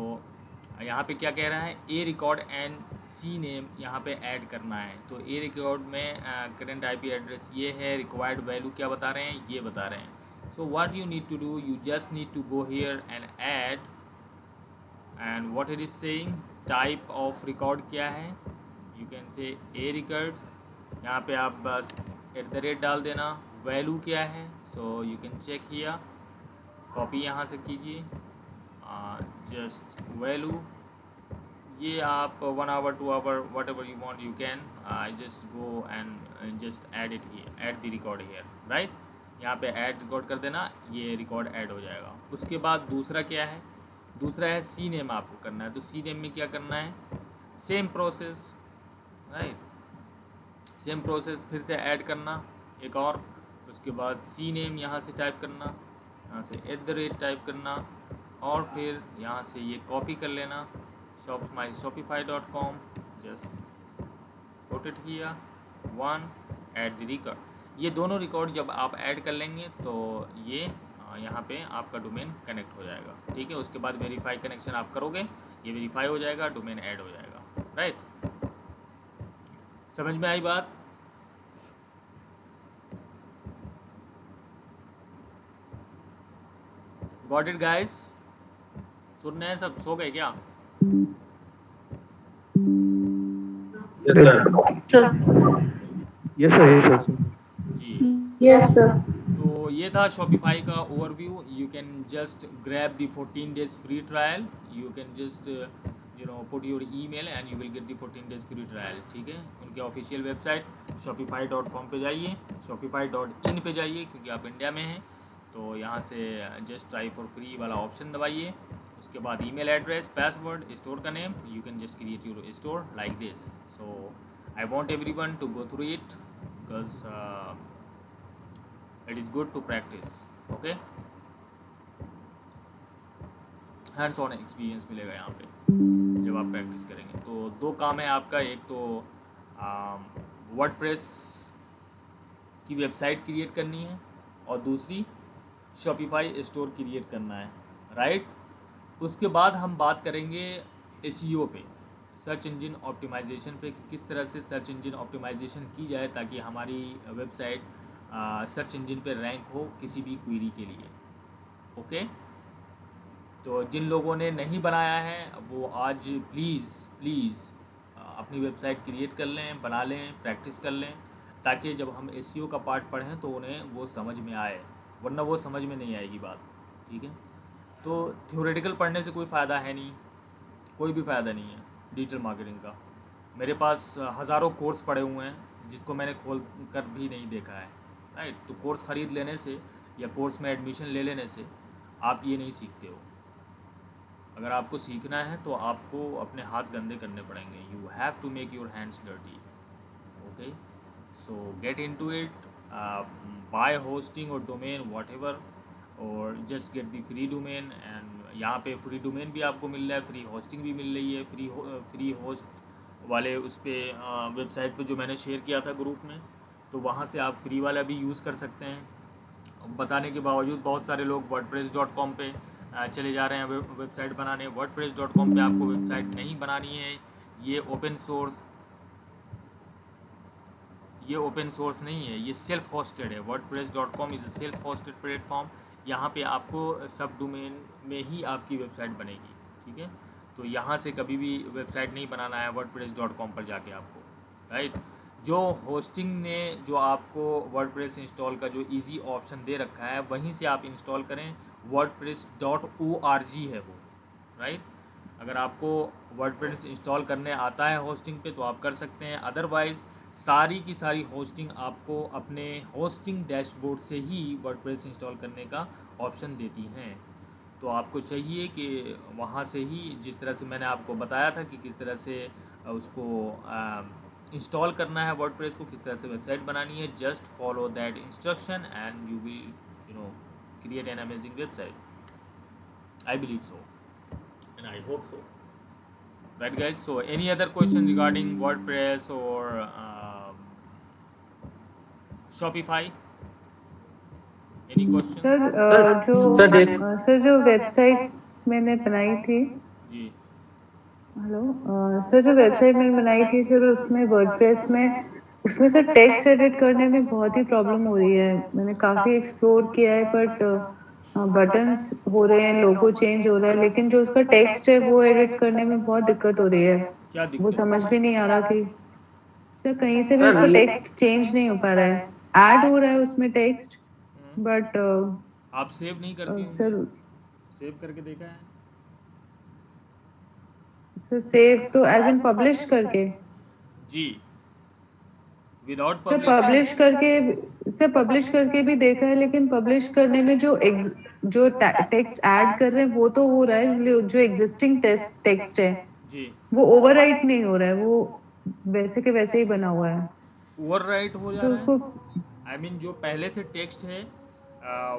यहाँ पे क्या कह रहा है, A record and C name यहाँ पे add करना है. तो ए रिकॉर्ड में करंट आईपी एड्रेस ये है, रिक्वायर्ड वैल्यू क्या बता रहे हैं, ये बता रहे हैं. So what you need to do, you just need to go here and add. And what it is saying, type of record क्या है, you can say A records. यहाँ पे आप बस @ डाल देना. वैल्यू क्या है, so you can check here, copy यहाँ से कीजिए, जस्ट वैल्यू. ये आप 1 hour 2 hour what ever you want you can. I just go and just add it here, add the record here, right. यहाँ पे ऐड रिकॉर्ड कर देना, ये रिकॉर्ड ऐड हो जाएगा. उसके बाद दूसरा क्या है, दूसरा है सी नेम आपको करना है. तो सी नेम में क्या करना है, same process, right, same process फिर से ऐड करना एक और. उसके बाद सी नेम यहाँ से टाइप करना, यहाँ से @ टाइप करना, और फिर यहाँ से ये कॉपी कर लेना, shopify.com, just put it here, 1, add the record. ये दोनों रिकॉर्ड जब आप ऐड कर लेंगे तो ये यहाँ पे आपका डोमेन कनेक्ट हो जाएगा. ठीक है, उसके बाद वेरीफाई कनेक्शन आप करोगे, ये वेरीफाई हो जाएगा, डोमेन ऐड हो जाएगा, राइट. समझ में आई बात. गॉट इट गाइस, सुन रहे हैं सब, सो गए क्या? Yes sir, yes sir. जी, Yes, sir. तो ये था Shopify का overview. You can just grab the 14 days free trial. You can just put your email and you will get the 14 days free trial. ठीक है, उनके ऑफिशियल वेबसाइट shopify.com पे जाइए, shopify.in पे जाइए, क्योंकि आप इंडिया में हैं. तो यहाँ से जस्ट ट्राई फॉर फ्री वाला ऑप्शन दबाइए. उसके बाद ईमेल एड्रेस, पासवर्ड, स्टोर का name, you can just create your store like this. So I want everyone to go through it, because it is good to practice. okay, hands on experience मिलेगा यहाँ पे जब आप practice करेंगे. तो दो काम है आपका, एक तो वर्डप्रेस की वेबसाइट क्रिएट करनी है, और दूसरी शॉपिफाई स्टोर क्रिएट करना है, राइट. उसके बाद हम बात करेंगे SEO पे, सर्च इंजन ऑप्टिमाइजेशन पे, कि किस तरह से सर्च इंजन ऑप्टिमाइजेशन की जाए ताकि हमारी वेबसाइट सर्च इंजन पे रैंक हो किसी भी क्वेरी के लिए. ओके, तो जिन लोगों ने नहीं बनाया है वो आज प्लीज़ अपनी वेबसाइट क्रिएट कर लें, बना लें, प्रैक्टिस कर लें, ताकि जब हम SEO का पार्ट पढ़ें तो उन्हें वो समझ में आए, वरना वो समझ में नहीं आएगी बात. ठीक है, तो थ्योरेटिकल पढ़ने से कोई फ़ायदा है नहीं, कोई भी फ़ायदा नहीं है डिजिटल मार्केटिंग का. मेरे पास हज़ारों कोर्स पड़े हुए हैं जिसको मैंने खोल कर भी नहीं देखा है, राइट. तो कोर्स ख़रीद लेने से या कोर्स में एडमिशन ले लेने से आप ये नहीं सीखते हो. अगर आपको सीखना है तो आपको अपने हाथ गंदे करने पड़ेंगे. You have to make your hands dirty. Okay, so get into it, buy hosting और डोमेन वॉट एवर, और just get the free domain. And यहाँ पे फ्री डोमेन भी आपको मिल रहा है, फ्री होस्टिंग भी मिल रही है. फ्री होस्ट वाले उस पर वेबसाइट पे जो मैंने शेयर किया था ग्रुप में, तो वहाँ से आप फ्री वाला भी यूज़ कर सकते हैं. बताने के बावजूद बहुत सारे लोग wordpress.com पे चले जा रहे हैं वेबसाइट बनाने. wordpress.com पे आपको वेबसाइट नहीं बनानी है. ये ओपन सोर्स नहीं है, ये सेल्फ होस्टेड है. wordpress.com is a self hosted platform. यहाँ पे आपको सब डोमेन में ही आपकी वेबसाइट बनेगी. ठीक है, तो यहाँ से कभी भी वेबसाइट नहीं बनाना है wordpress.com पर जाके आपको, राइट. जो होस्टिंग ने जो आपको वर्डप्रेस इंस्टॉल का जो इजी ऑप्शन दे रखा है, वहीं से आप इंस्टॉल करें. wordpress.org है वो, राइट. अगर आपको वर्डप्रेस इंस्टॉल करने आता है होस्टिंग पे तो आप कर सकते हैं. अदरवाइज़ सारी की सारी होस्टिंग आपको अपने होस्टिंग डैशबोर्ड से ही वर्डप्रेस इंस्टॉल करने का ऑप्शन देती हैं। तो आपको चाहिए कि वहाँ से ही, जिस तरह से मैंने आपको बताया था कि किस तरह से उसको इंस्टॉल करना है वर्डप्रेस को, किस तरह से वेबसाइट बनानी है, just follow that instruction and you will create an amazing website. I believe so and I hope so. Right guys, so any other question regarding WordPress or Shopify? Any question? Sir sir जो website मैंने बनाई थी, जी hello sir, जो website मैंने बनाई थी sir, उसमें WordPress में उसमें सर टेक्स्ट एडिट करने में बहुत ही प्रॉब्लम हो रही है। मैंने काफी एक्सप्लोर किया है, बट बटन्स हो रहे हैं, लोगो चेंज हो रहा है, लेकिन जो उसका टेक्स्ट है वो एडिट करने में बहुत दिक्कत हो रही है। क्या वो दिक्कत? समझ भी नहीं आ रहा कि सर कहीं से भी सर उसका ये टेक्स्ट चेंज नहीं हो पा रहा है। ऐड हो रहा है उसमें टेक्स्ट, बट आप सेव नहीं करती होंगी? सर सेव करके देखा है? सर सेव तो एज इन पब्लिश करके, जी, विदाउट सर पब्लिशिंग। पब्लिश करके भी देखा है, लेकिन पब्लिश करने में जो टेक्स्ट ऐड कर रहे हैं वो तो हो रहा है, जो एग्जिस्टिंग टेक्स्ट है जी, वो ओवरराइट नहीं हो रहा है, वो वैसे के वैसे ही बना हुआ है। ओवरराइट हो जा सो रहा उसको, है। आई मीन जो पहले से टेक्स्ट है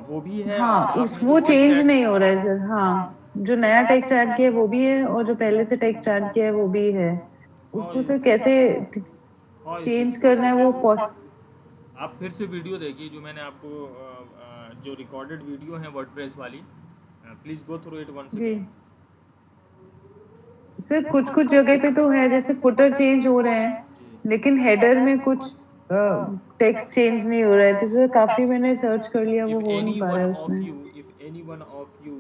वो भी है, हाँ, और उस आपने जो वो टेक्स्ट चेंज ऐड, नहीं हो रहा है सर। हाँ, जो नया टेक्स्ट ऐड किया है वो भी है, और जो पहले से टेक्स्ट ऐड किया है वो भी है। हाँ उसको सर कैसे चेंज इसको करना है वो आप फिर से वीडियो देखिए जो मैंने आपको जो रिकॉर्डेड वीडियो है वर्डप्रेस वाली, please go through it once जी अगेन। सर, कुछ कुछ जगह पे तो है, जैसे फुटर चेंज हो रहे हैं, जी, लेकिन हेडर में कुछ टेक्स्ट चेंज नहीं हो रहा है, जिसमें काफी मैंने सर्च कर लिया, वो if हो नहीं any पा रहा one है of उसमें। you if any one of you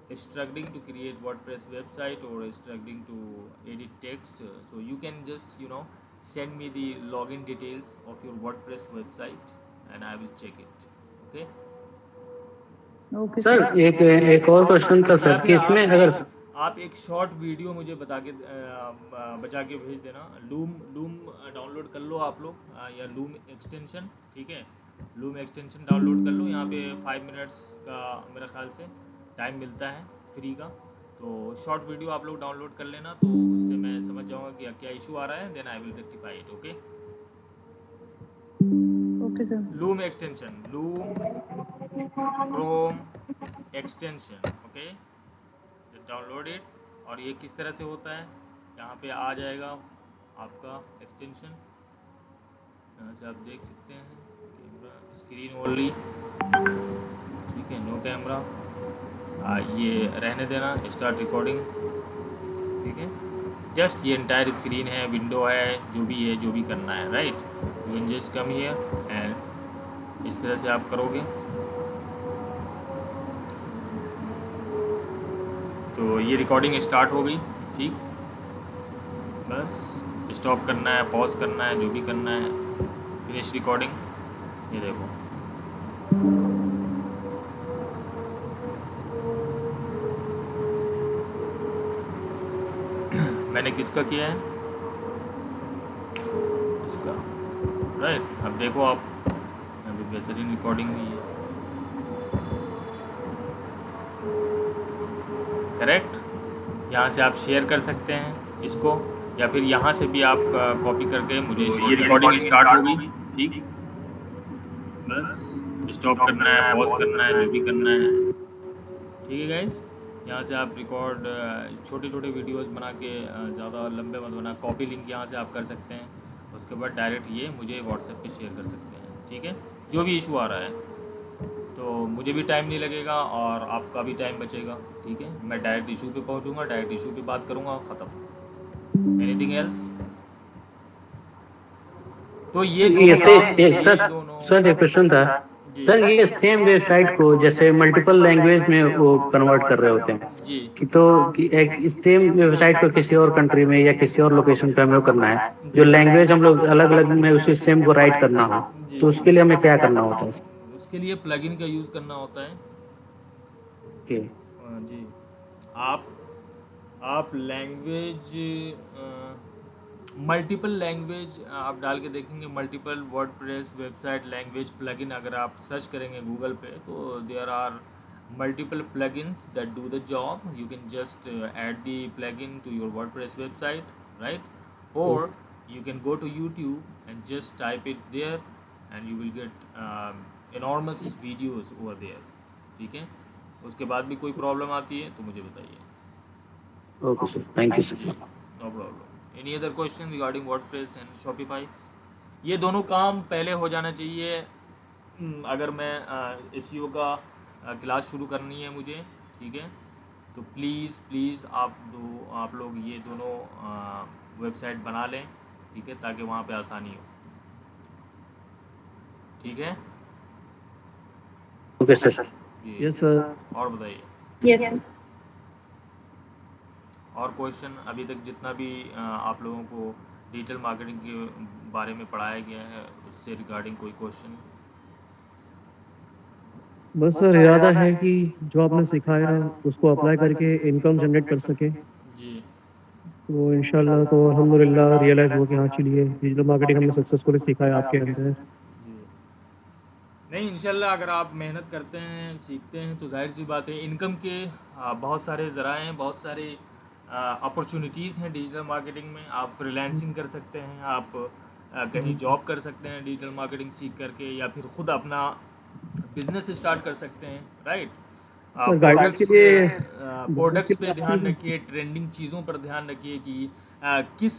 is struggling to create WordPress website or struggling to edit text, so you can just send me the login details of your WordPress website and I will check it. Okay, okay sir sir. एक और question था या sir फिर कि इसमें अगर आप एक शॉर्ट वीडियो मुझे बचा के भेज देना। लूम लूम डाउनलोड कर लो आप लोग, या लूम एक्सटेंशन, ठीक है, लूम एक्सटेंशन डाउनलोड कर लो। यहाँ पे 5 मिनट्स का मेरा ख्याल से टाइम मिलता है फ्री का, तो शॉर्ट वीडियो आप लोग डाउनलोड कर लेना, तो उससे मैं समझ जाऊँगा कि क्या इशू आ रहा है, then I will rectify it. Okay, okay sir. Loom extension, Loom Chrome extension, okay, download it. और ये किस तरह से होता है, यहाँ पे आ जाएगा आपका एक्सटेंशन, यहाँ से आप देख सकते हैं, कैमरा स्क्रीन ओनली, ठीक है, नो कैमरा, ये रहने देना, स्टार्ट रिकॉर्डिंग, ठीक है, जस्ट ये इंटायर स्क्रीन है, विंडो है, जो भी है, जो भी करना है, right, you just come here and इस तरह से आप करोगे तो ये रिकॉर्डिंग स्टार्ट हो गई, ठीक, बस स्टॉप करना है, पॉज करना है, जो भी करना है, फिनिश रिकॉर्डिंग। ये देखो, मैंने किसका किया है, इसका, राइट। अब देखो आप, अभी बेहतरीन रिकॉर्डिंग हुई है, करेक्ट। यहाँ से आप शेयर कर सकते हैं इसको, या फिर यहाँ से भी आप कॉपी करके मुझे, ये रिकॉर्डिंग स्टार्ट हो गई, ठीक, बस स्टॉप करना है, पॉज करना है, जो भी करना है, ठीक है गाइस। यहाँ से आप रिकॉर्ड छोटे छोटे वीडियोस बना के, ज़्यादा लंबे मत बना, कॉपी लिंक यहाँ से आप कर सकते हैं, उसके बाद डायरेक्ट ये मुझे व्हाट्सएप पे शेयर कर सकते हैं, ठीक है, जो भी इशू आ रहा है, तो मुझे भी टाइम नहीं लगेगा और आपका भी टाइम बचेगा, ठीक है। मैं डायरेक्ट इशू पे पहुँचूँगा, डायरेक्ट इशू पे बात करूँगा, ख़त्म। Anything else? तो ये सर एक क्वेश्चन था सर, ये सेम वेबसाइट को जैसे मल्टीपल लैंग्वेज में वो कन्वर्ट कर रहे होते हैं जी कि तो कि एक सेम वेबसाइट को किसी और कंट्री में या किसी और लोकेशन पे हमें वो करना है, जो लैंग्वेज हम लोग अलग अलग में उसी सेम को राइट करना हो, जी, तो उसके लिए हमें क्या करना होता है? उसके लिए प्लगइन का यूज़ करना होता है। ओके, जी, आप लैंग्वेज मल्टीपल लैंग्वेज आप डाल के देखेंगे, multiple WordPress website language plugin अगर आप सर्च करेंगे गूगल पे तो there are multiple plugins that do the job. You can just add the plugin to your WordPress website, right? Or you can go to YouTube and just type it there and you will get enormous videos over there. ठीक है, उसके बाद भी कोई problem आती है तो मुझे बताइए. Okay sir, thank you sir. No problem. Any other question regarding WordPress and Shopify? ये दोनों काम पहले हो जाना चाहिए. अगर मैं SEO का क्लास शुरू करनी है मुझे, ठीक है, तो प्लीज़ आप लोग ये दोनों वेबसाइट बना लें, ठीक है, ताकि वहाँ पे आसानी हो. ठीक है, ओके सर. Yes, sir. और बताइए. Yes sir. और क्वेश्चन अभी तक जितना भी आप लोगों को डिजिटल मार्केटिंग के बारे में पढ़ाया गया है उससे रिगार्डिंग कोई क्वेश्चन? बस सर इरादा है कि जो आपने सिखाया उसको अप्लाई करके इनकम जनरेट कर सके. जी. तो इंशाल्लाह तो अल्हम्दुलिल्लाह रियलाइज हो गया, हाँ चलिए डिजिटल मार्केटिंग हमने सक्सेसफुली सीखा है आपके अंदर. जी. नहीं, इंशाल्लाह अगर आप मेहनत करते हैं, सीखते हैं, तो जाहिर सी बात है इनकम के बहुत सारे ज़राए हैं, बहुत सारे अपॉर्चुनिटीज़ हैं डिजिटल मार्केटिंग में. आप फ्रीलांसिंग कर सकते हैं, आप कहीं जॉब कर सकते हैं डिजिटल मार्केटिंग सीख करके, या फिर ख़ुद अपना बिजनेस स्टार्ट कर सकते हैं, राइट. गाइडेंस के लिए प्रोडक्ट्स पे ध्यान रखिए, ट्रेंडिंग चीज़ों पर ध्यान रखिए कि किस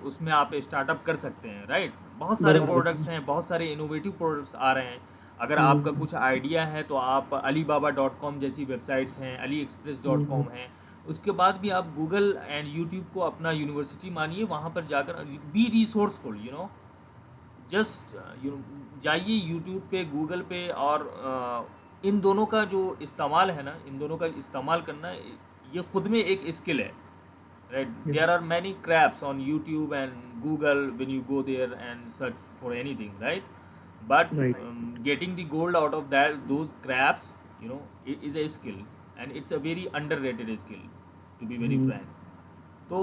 उसमें आप स्टार्टअप कर सकते हैं, राइट. बहुत सारे प्रोडक्ट्स हैं, बहुत सारे इनोवेटिव प्रोडक्ट्स आ रहे हैं. अगर आपका कुछ आइडिया है तो आप alibaba.com जैसी वेबसाइट्स हैं, aliexpress.com हैं. उसके बाद भी आप गूगल एंड यूट्यूब को अपना यूनिवर्सिटी मानिए, वहाँ पर जाकर बी रिसोर्सफुल, जस्ट जाइए यूट्यूब पे, गूगल पे, और इन दोनों का जो इस्तेमाल है ना, इन दोनों का इस्तेमाल करना ये ख़ुद में एक स्किल है, right. There are many craps on YouTube and Google when you go there and search for anything, right. But getting the gold out of that those craps it is a skill and it's a very underrated skill to be very frank. तो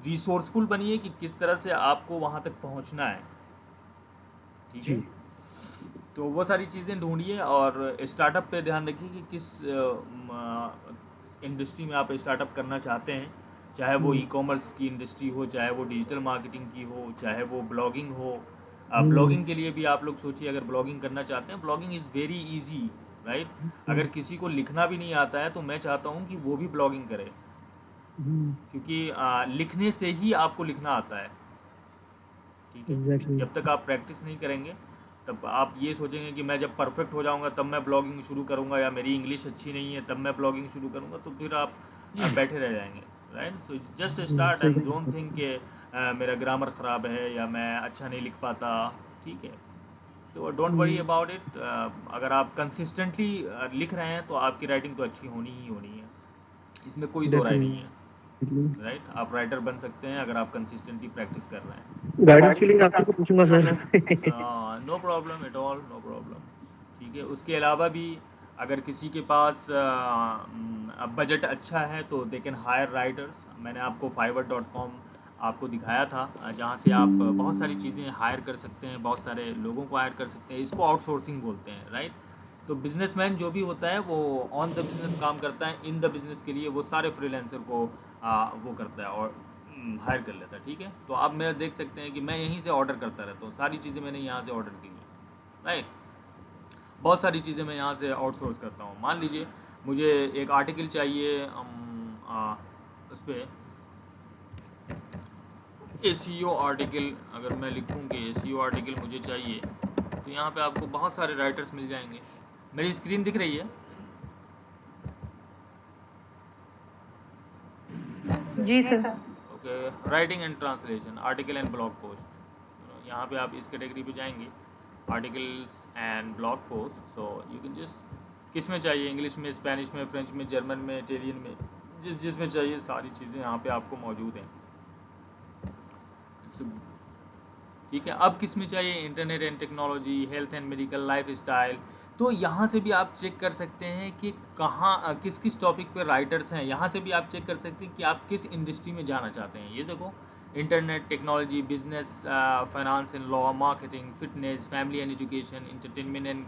resourceful बनिए कि किस तरह से आपको वहाँ तक पहुँचना है, ठीक है. तो वो सारी चीज़ें ढूंढिए और स्टार्टअप पे ध्यान रखिए कि किस इंडस्ट्री में आप स्टार्टअप करना चाहते हैं, चाहे वो ई-कॉमर्स की इंडस्ट्री हो, चाहे वो डिजिटल मार्केटिंग की हो, चाहे वो ब्लॉगिंग हो. ब्लॉगिंग के लिए भी आप लोग सोचिए, अगर ब्लॉगिंग करना चाहते हैं, blogging is very easy, right. अगर किसी को लिखना भी नहीं आता है तो मैं चाहता हूँ कि वो भी ब्लॉगिंग करे, क्योंकि लिखने से ही आपको लिखना आता है, ठीक है. Exactly. जब तक आप प्रैक्टिस नहीं करेंगे तब आप ये सोचेंगे कि मैं जब परफेक्ट हो जाऊंगा तब मैं ब्लॉगिंग शुरू करूंगा, या मेरी इंग्लिश अच्छी नहीं है तब मैं ब्लॉगिंग शुरू करूंगा, तो फिर आप बैठे रह जाएंगे, right. So just start and don't think कि मेरा ग्रामर ख़राब है या मैं अच्छा नहीं लिख पाता, ठीक है. तो डोंट वरी अबाउट इट. अगर आप कंसिस्टेंटली लिख रहे हैं तो आपकी राइटिंग तो अच्छी होनी ही होनी है, इसमें कोई दो राय नहीं है, राइट. आप राइटर बन सकते हैं अगर आप कंसिस्टेंटली प्रैक्टिस कर रहे हैं. गाइडेंस के लिए आपको पूछूंगा sir. No problem at all, no problem, ठीक है. उसके अलावा भी अगर किसी के पास बजट अच्छा है तो दे कैन हायर राइटर्स. मैंने आपको fiverr.com आपको दिखाया था, जहाँ से आप बहुत सारी चीज़ें हायर कर सकते हैं, बहुत सारे लोगों को हायर कर सकते हैं. इसको आउटसोर्सिंग बोलते हैं, राइट. तो बिजनेसमैन जो भी होता है वो ऑन द बिजनेस काम करता है, इन द बिजनेस के लिए वो सारे फ्रीलांसर को वो करता है और हायर कर लेता है, ठीक है. तो आप मेरा देख सकते हैं कि मैं यहीं से ऑर्डर करता रहता हूँ, सारी चीज़ें मैंने यहाँ से ऑर्डर की हैं, राइट. बहुत सारी चीज़ें मैं यहाँ से आउटसोर्स करता हूँ. मान लीजिए मुझे एक आर्टिकल चाहिए उस पर SEO आर्टिकल, अगर मैं लिखूँ कि SEO आर्टिकल मुझे चाहिए तो यहाँ पे आपको बहुत सारे राइटर्स मिल जाएंगे. मेरी स्क्रीन दिख रही है? जी sir. Okay. Writing and translation, article and blog post. यहाँ पे आप इस कैटेगरी पे जाएंगे, articles and blog post. So you can just किस में चाहिए, इंग्लिश में, स्पेनिश में, फ्रेंच में, जर्मन में, इटालियन में, जिसमें चाहिए सारी चीज़ें यहाँ पे आपको मौजूद हैं, ठीक है. अब किस में चाहिए, internet and technology, health and medical, life style. तो यहाँ से भी आप चेक कर सकते हैं कि कहाँ किस किस टॉपिक पे राइटर्स हैं. यहाँ से भी आप चेक कर सकते हैं कि आप किस इंडस्ट्री में जाना चाहते हैं. ये देखो internet, technology, business, finance and law, marketing, fitness, family and education, entertainment and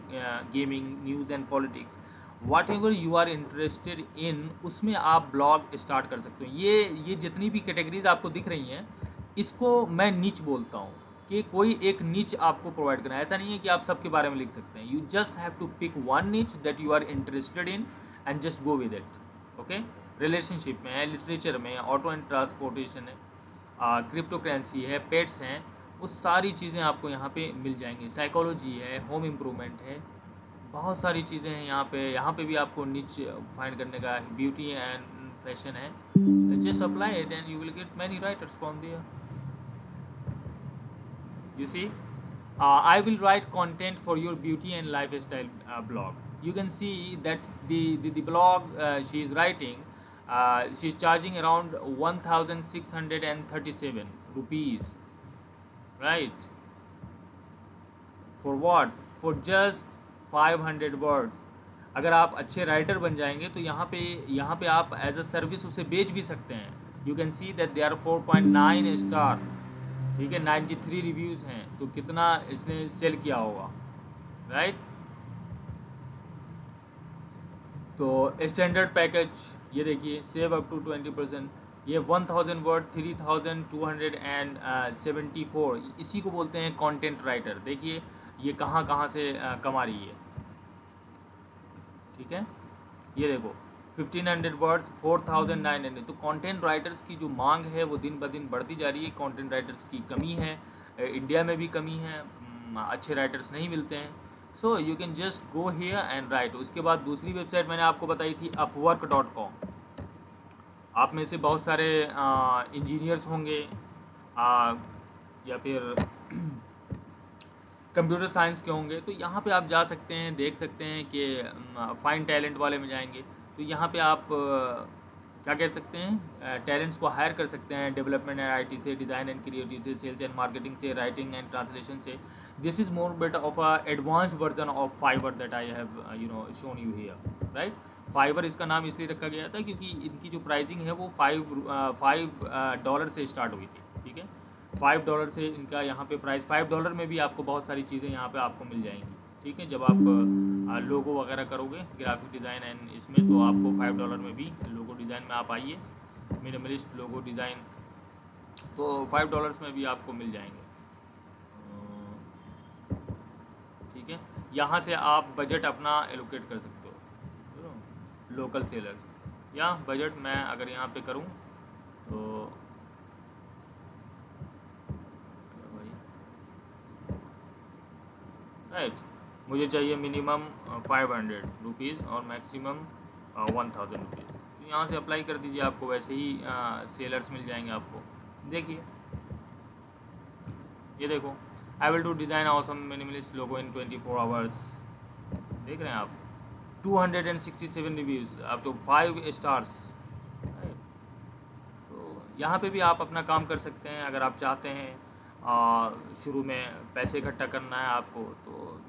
gaming, news and politics, whatever you are interested in, उसमें आप ब्लॉग स्टार्ट कर सकते हो। ये जितनी भी कैटेगरीज आपको दिख रही हैं, इसको मैं नीच बोलता हूँ कि कोई एक नीच आपको प्रोवाइड करना है। ऐसा नहीं है कि आप सबके बारे में लिख सकते हैं। You just have to pick one niche that you are interested in and just go with it. Okay, relationship में है, लिटरेचर में है, ऑटो एंड ट्रांसपोर्टेशन है, क्रिप्टो करेंसी है, पेट्स हैं, वो सारी चीज़ें आपको यहाँ पे मिल जाएंगी। साइकोलॉजी है, होम इम्प्रूवमेंट है, बहुत सारी चीज़ें हैं यहाँ पे भी आपको नीच फाइंड करने का। ब्यूटी एंड फैशन है, just apply it and you will get many writers from there. You see, I will write content for your beauty and lifestyle blog. You can see that the blog she is writing, she is charging around 1637 rupees, right? For what? For just 500 words. अगर आप अच्छे writer बन जाएंगे तो यहाँ पे आप as a service उसे बेच भी सकते हैं। You can see that they are 4.9 star, ठीक है, 93 रिव्यूज़ हैं, तो कितना इसने सेल किया होगा, राइट? तो स्टैंडर्ड पैकेज ये देखिए, सेव अप टू 20%, ये 1000 वर्ड 3274, इसी को बोलते हैं कंटेंट राइटर। देखिए ये कहाँ से कमा रही है, ठीक है, ये देखो 1500 वर्ड्स 4900। तो कंटेंट राइटर्स की जो मांग है वो दिन ब दिन बढ़ती जा रही है। कंटेंट राइटर्स की कमी है, इंडिया में भी कमी है, अच्छे राइटर्स नहीं मिलते हैं। सो you can just go here and right. उसके बाद दूसरी वेबसाइट मैंने आपको बताई थी upwork.com। आप में से बहुत सारे इंजीनियर्स होंगे या फिर कंप्यूटर साइंस के होंगे, तो यहाँ पे आप जा सकते हैं, देख सकते हैं कि फाइन टैलेंट वाले में जाएंगे तो यहाँ पे आप क्या कह सकते हैं, टैलेंट्स को हायर कर सकते हैं, डेवलपमेंट एंड आईटी से, डिज़ाइन एंड क्रिएटिव से, सेल्स एंड मार्केटिंग से, राइटिंग एंड ट्रांसलेशन से। This is more better of a advance version of Fiverr that I have shown you here, right? Fiverr इसका नाम इसलिए रखा गया था क्योंकि इनकी जो प्राइसिंग है वो $5 से स्टार्ट हुई थी, ठीक है, $5 से इनका यहाँ पे प्राइस। $5 में भी आपको बहुत सारी चीज़ें यहाँ पे आपको मिल जाएंगी, ठीक है। जब आप लोगो वगैरह करोगे, ग्राफिक डिज़ाइन एंड इसमें, तो आपको $5 में भी लोगो डिज़ाइन में आप आइए, मिनिमलिस्ट लोगो डिज़ाइन, तो $5 में भी आपको मिल जाएंगे, ठीक है। यहाँ से आप बजट अपना एलोकेट कर सकते हो, लोकल सेलर्स, या बजट मैं अगर यहाँ पे करूँ तो राइट, मुझे चाहिए मिनिमम 500 रुपीज़ और मैक्सिमम 1000 रुपीज़। तो यहाँ से अप्लाई कर दीजिए, आपको वैसे ही सेलर्स मिल जाएंगे आपको। देखिए ये देखो, I will do design awesome minimalist logo in 24 hours. देख रहे हैं आप, 267 रिव्यूज़, आप तो 5 स्टार्स। तो यहाँ पे भी आप अपना काम कर सकते हैं अगर आप चाहते हैं। शुरू में पैसे इकट्ठा करना है आपको, तो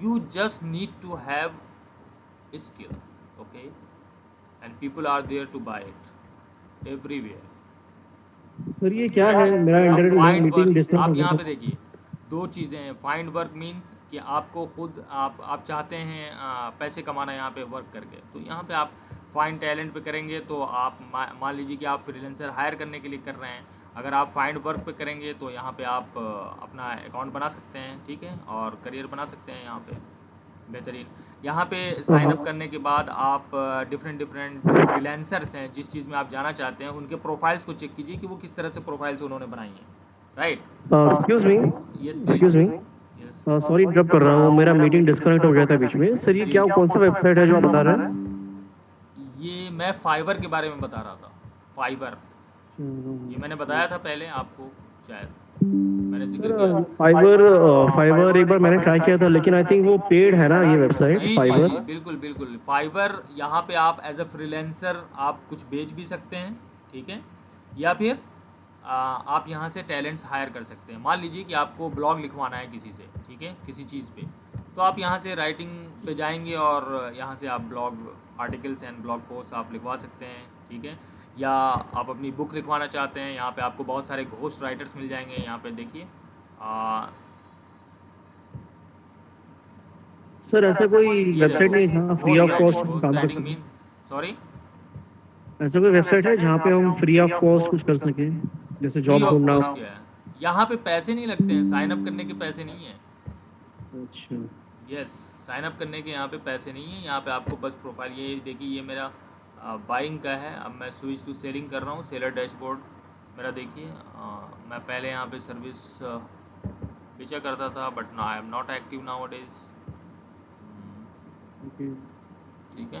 you just need to have skill, okay, and people are there to buy it everywhere. Sir ये क्या है, मेरा internet find meeting work, disturb आप हो यहाँ गया पे था। देखिए दो चीज़ें हैं। फाइंड वर्क मीन्स कि आपको खुद आप चाहते हैं पैसे कमाना यहाँ पे वर्क करके, तो यहाँ पे आप फाइंड टैलेंट पे करेंगे तो आप मान लीजिए कि आप फ्रीलांसर हायर करने के लिए कर रहे हैं। अगर आप फाइंड वर्क पे करेंगे तो यहाँ पे आप अपना अकाउंट बना सकते हैं, ठीक है, और करियर बना सकते हैं यहाँ पे बेहतरीन। यहाँ पे साइन अप करने के बाद आप डिफरेंट फ्रीलांसर्स हैं, जिस चीज़ में आप जाना चाहते हैं उनके प्रोफाइल्स को चेक कीजिए कि वो किस तरह से प्रोफाइल्स उन्होंने बनाई हैं, right? Excuse me, yes excuse me, yes sorry interrupt कर रहा हूँ, मेरा मीटिंग डिस्कनेक्ट हो गया था बीच में। सर ये क्या, कौन सा वेबसाइट है जो आप बता रहे हैं? ये मैं फाइवर के बारे में बता रहा था। फाइवर, ये मैंने बताया था पहले आपको, शायद मैंने जिक्र किया। फाइवर एक बार मैंने ट्राई किया था, लेकिन आई थिंक वो पेड है ना ये वेबसाइट जी फाइवर? जी बिल्कुल। फाइवर यहाँ पे आप एज अ फ्रीलांसर आप कुछ बेच भी सकते हैं, ठीक है, या फिर आप यहाँ से टैलेंट्स हायर कर सकते हैं। मान लीजिए कि आपको ब्लॉग लिखवाना है किसी से, ठीक है, किसी चीज़ पे, तो आप यहाँ से राइटिंग पे जाएंगे और यहाँ से आप blog articles and blog post आप लिखवा सकते हैं, ठीक है। या आप अपनी बुक लिखवाना चाहते हैं, यहाँ पे आपको बहुत सारे घोस्ट राइटर्स मिल जाएंगे। यहाँ पे देखिए सर ऐसा कोई ये वेबसाइट नहीं है जहाँ फ्री ऑफ कॉस्ट घोस्ट काम कर राइटिंग सकें? मीन, सॉरी, ऐसा कोई वेबसाइट है जहाँ पे हम फ्री ऑफ कॉस्ट कुछ कर सकें, जैसे फ्री जॉब ऑफ ढूंढना कॉस्ट हो? क्या है? यहाँ पे पैसे नहीं लगते हैं, साइन अप करने के पैसे नहीं है। अच्छा। यस, साइन अप करने के यहाँ पे पैसे नहीं है। यहाँ पे आपको बस प्रोफाइल, ये देखिए ये मेरा बाइंग का है। अब मैं स्विच टू सेलिंग कर रहा हूँ। सेलर डैशबोर्ड मेरा देखिए, मैं पहले यहाँ पे सर्विस बेचा करता था, बट ना I am not active now days. Okay. ठीक है,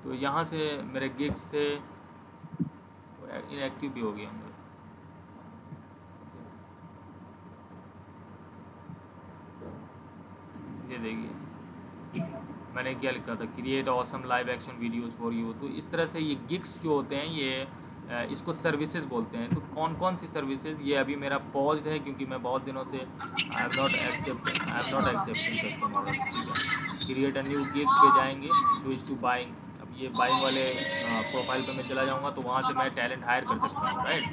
तो यहाँ से मेरे गिग्स थे, इनएक्टिव भी हो गए होंगे। ये देखिए मैंने क्या लिखा था, create awesome live action videos for you. तो इस तरह से ये गिग्स जो होते हैं ये इसको सर्विसेज बोलते हैं। तो कौन कौन सी सर्विसेज, ये अभी मेरा पॉज्ड है क्योंकि मैं बहुत दिनों से I am not accepting customer. ठीक है, क्रिएट अ न्यू गिग पे जाएंगे, स्विच टू बाइंग। अब ये बाइंग वाले प्रोफाइल पे मैं चला जाऊँगा तो वहाँ से मैं टैलेंट हायर कर सकता हूँ, राइट।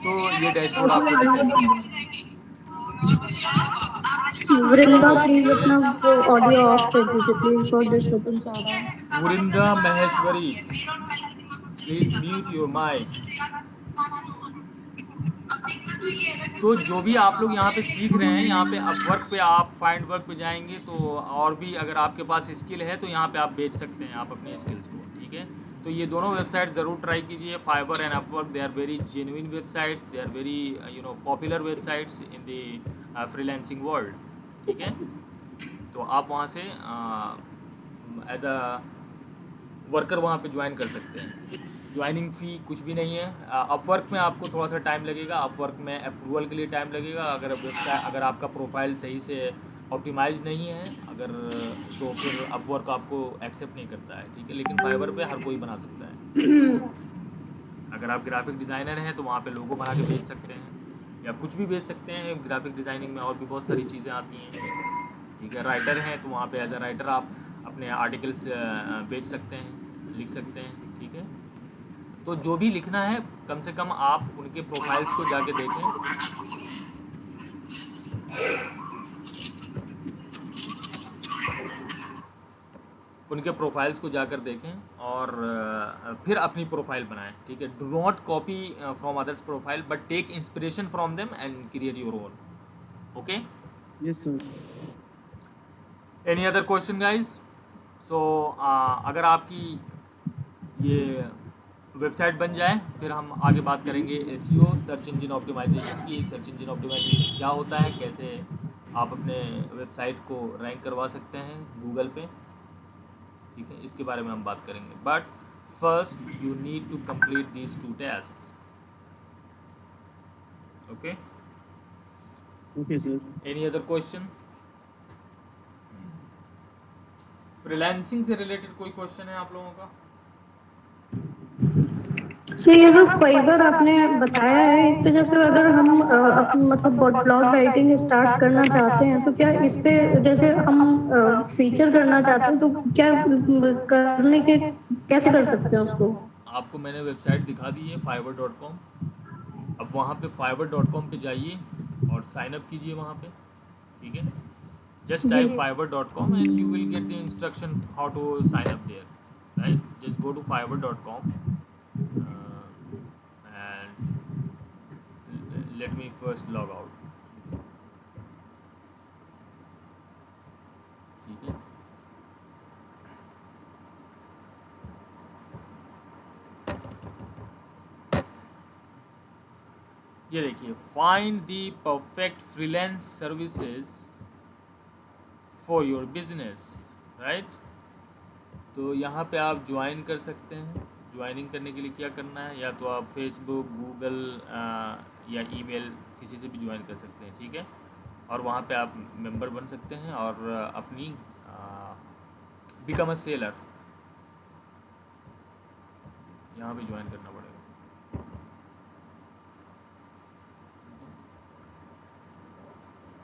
तो ये डैशबोर्ड आपको दिखेगा। वृंदा प्लीज अपना वो ऑडियो ऑफ कर दीजिए प्लीज, बहुत डिस्टर्बेंस आ रहा है। Vrinda Maheshwari, please mute your mic. तो जो भी आप लोग यहाँ पे सीख रहे हैं, यहाँ पे अपवर्क पे आप फाइंड वर्क पे जाएंगे तो और भी अगर आपके पास स्किल है तो यहाँ पे आप बेच सकते हैं आप अपनी स्किल्स को। ठीक है, तो ये दोनों वेबसाइट ज़रूर ट्राई कीजिए, Fiverr and Upwork. They are very genuine websites, they are very popular websites in the freelancing world. ठीक है, तो आप वहाँ से एज अ वर्कर वहाँ पे ज्वाइन कर सकते हैं। ज्वाइनिंग फ़ी कुछ भी नहीं है। अपवर्क में आपको थोड़ा सा टाइम लगेगा, अपवर्क में अप्रूवल के लिए टाइम लगेगा। अगर आपका प्रोफाइल सही से ऑप्टिमाइज नहीं है अगर, तो फिर अपवर्क आपको एक्सेप्ट नहीं करता है। ठीक है, लेकिन फाइवर पे हर कोई बना सकता है। अगर आप ग्राफिक डिज़ाइनर हैं तो वहाँ पे लोगो बना के बेच सकते हैं या कुछ भी बेच सकते हैं। ग्राफिक डिज़ाइनिंग में और भी बहुत सारी चीज़ें आती हैं। ठीक है, राइटर हैं तो वहाँ पे एज अ राइटर आप अपने आर्टिकल्स बेच सकते हैं, लिख सकते हैं। ठीक है, तो जो भी लिखना है कम से कम आप उनके प्रोफाइल्स को जाके देखें। उनके प्रोफाइल्स को जाकर देखें और फिर अपनी प्रोफाइल बनाएं। ठीक है, do not copy from others profile but take inspiration from them and create your own. Okay, yes sir. Any other question guys? So अगर आपकी ये वेबसाइट बन जाए फिर हम आगे बात करेंगे एसईओ, सर्च इंजन ऑप्टिमाइजेशन की। सर्च इंजन ऑप्टिमाइजेशन क्या होता है, कैसे आप अपने वेबसाइट को रैंक करवा सकते हैं गूगल पे। ठीक है, इसके बारे में हम बात करेंगे, but first you need to complete these 2 tasks। Okay, okay sir. Any other question? Freelancing से रिलेटेड कोई क्वेश्चन है आप लोगों का? सो ये जो फाइबर आपने बताया है इस पे, जैसे अगर हम मतलब ब्लॉग राइटिंग स्टार्ट करना चाहते हैं तो क्या इस पे जैसे हम फीचर करना चाहते हैं तो क्या करने के कैसे कर सकते हैं उसको? आपको मैंने वेबसाइट दिखा दी है fiverr.com। अब वहाँ पे fiverr.com पे जाइए और साइन अप कीजिए वहाँ पे। ठीक है, just type fiverr.com and you will get the instruction how to sign up there, right. Just go to fiverr.com and let me first log out. ठीक है, ये देखिए, find the perfect freelance services for your business, right. तो यहाँ पे आप join कर सकते हैं। ज्वाइनिंग करने के लिए क्या करना है, या तो आप फेसबुक, गूगल या ईमेल किसी से भी ज्वाइन कर सकते हैं। ठीक है, और वहाँ पे आप मेंबर बन सकते हैं और अपनी बिकम अ सेलर यहाँ भी ज्वाइन करना पड़ेगा।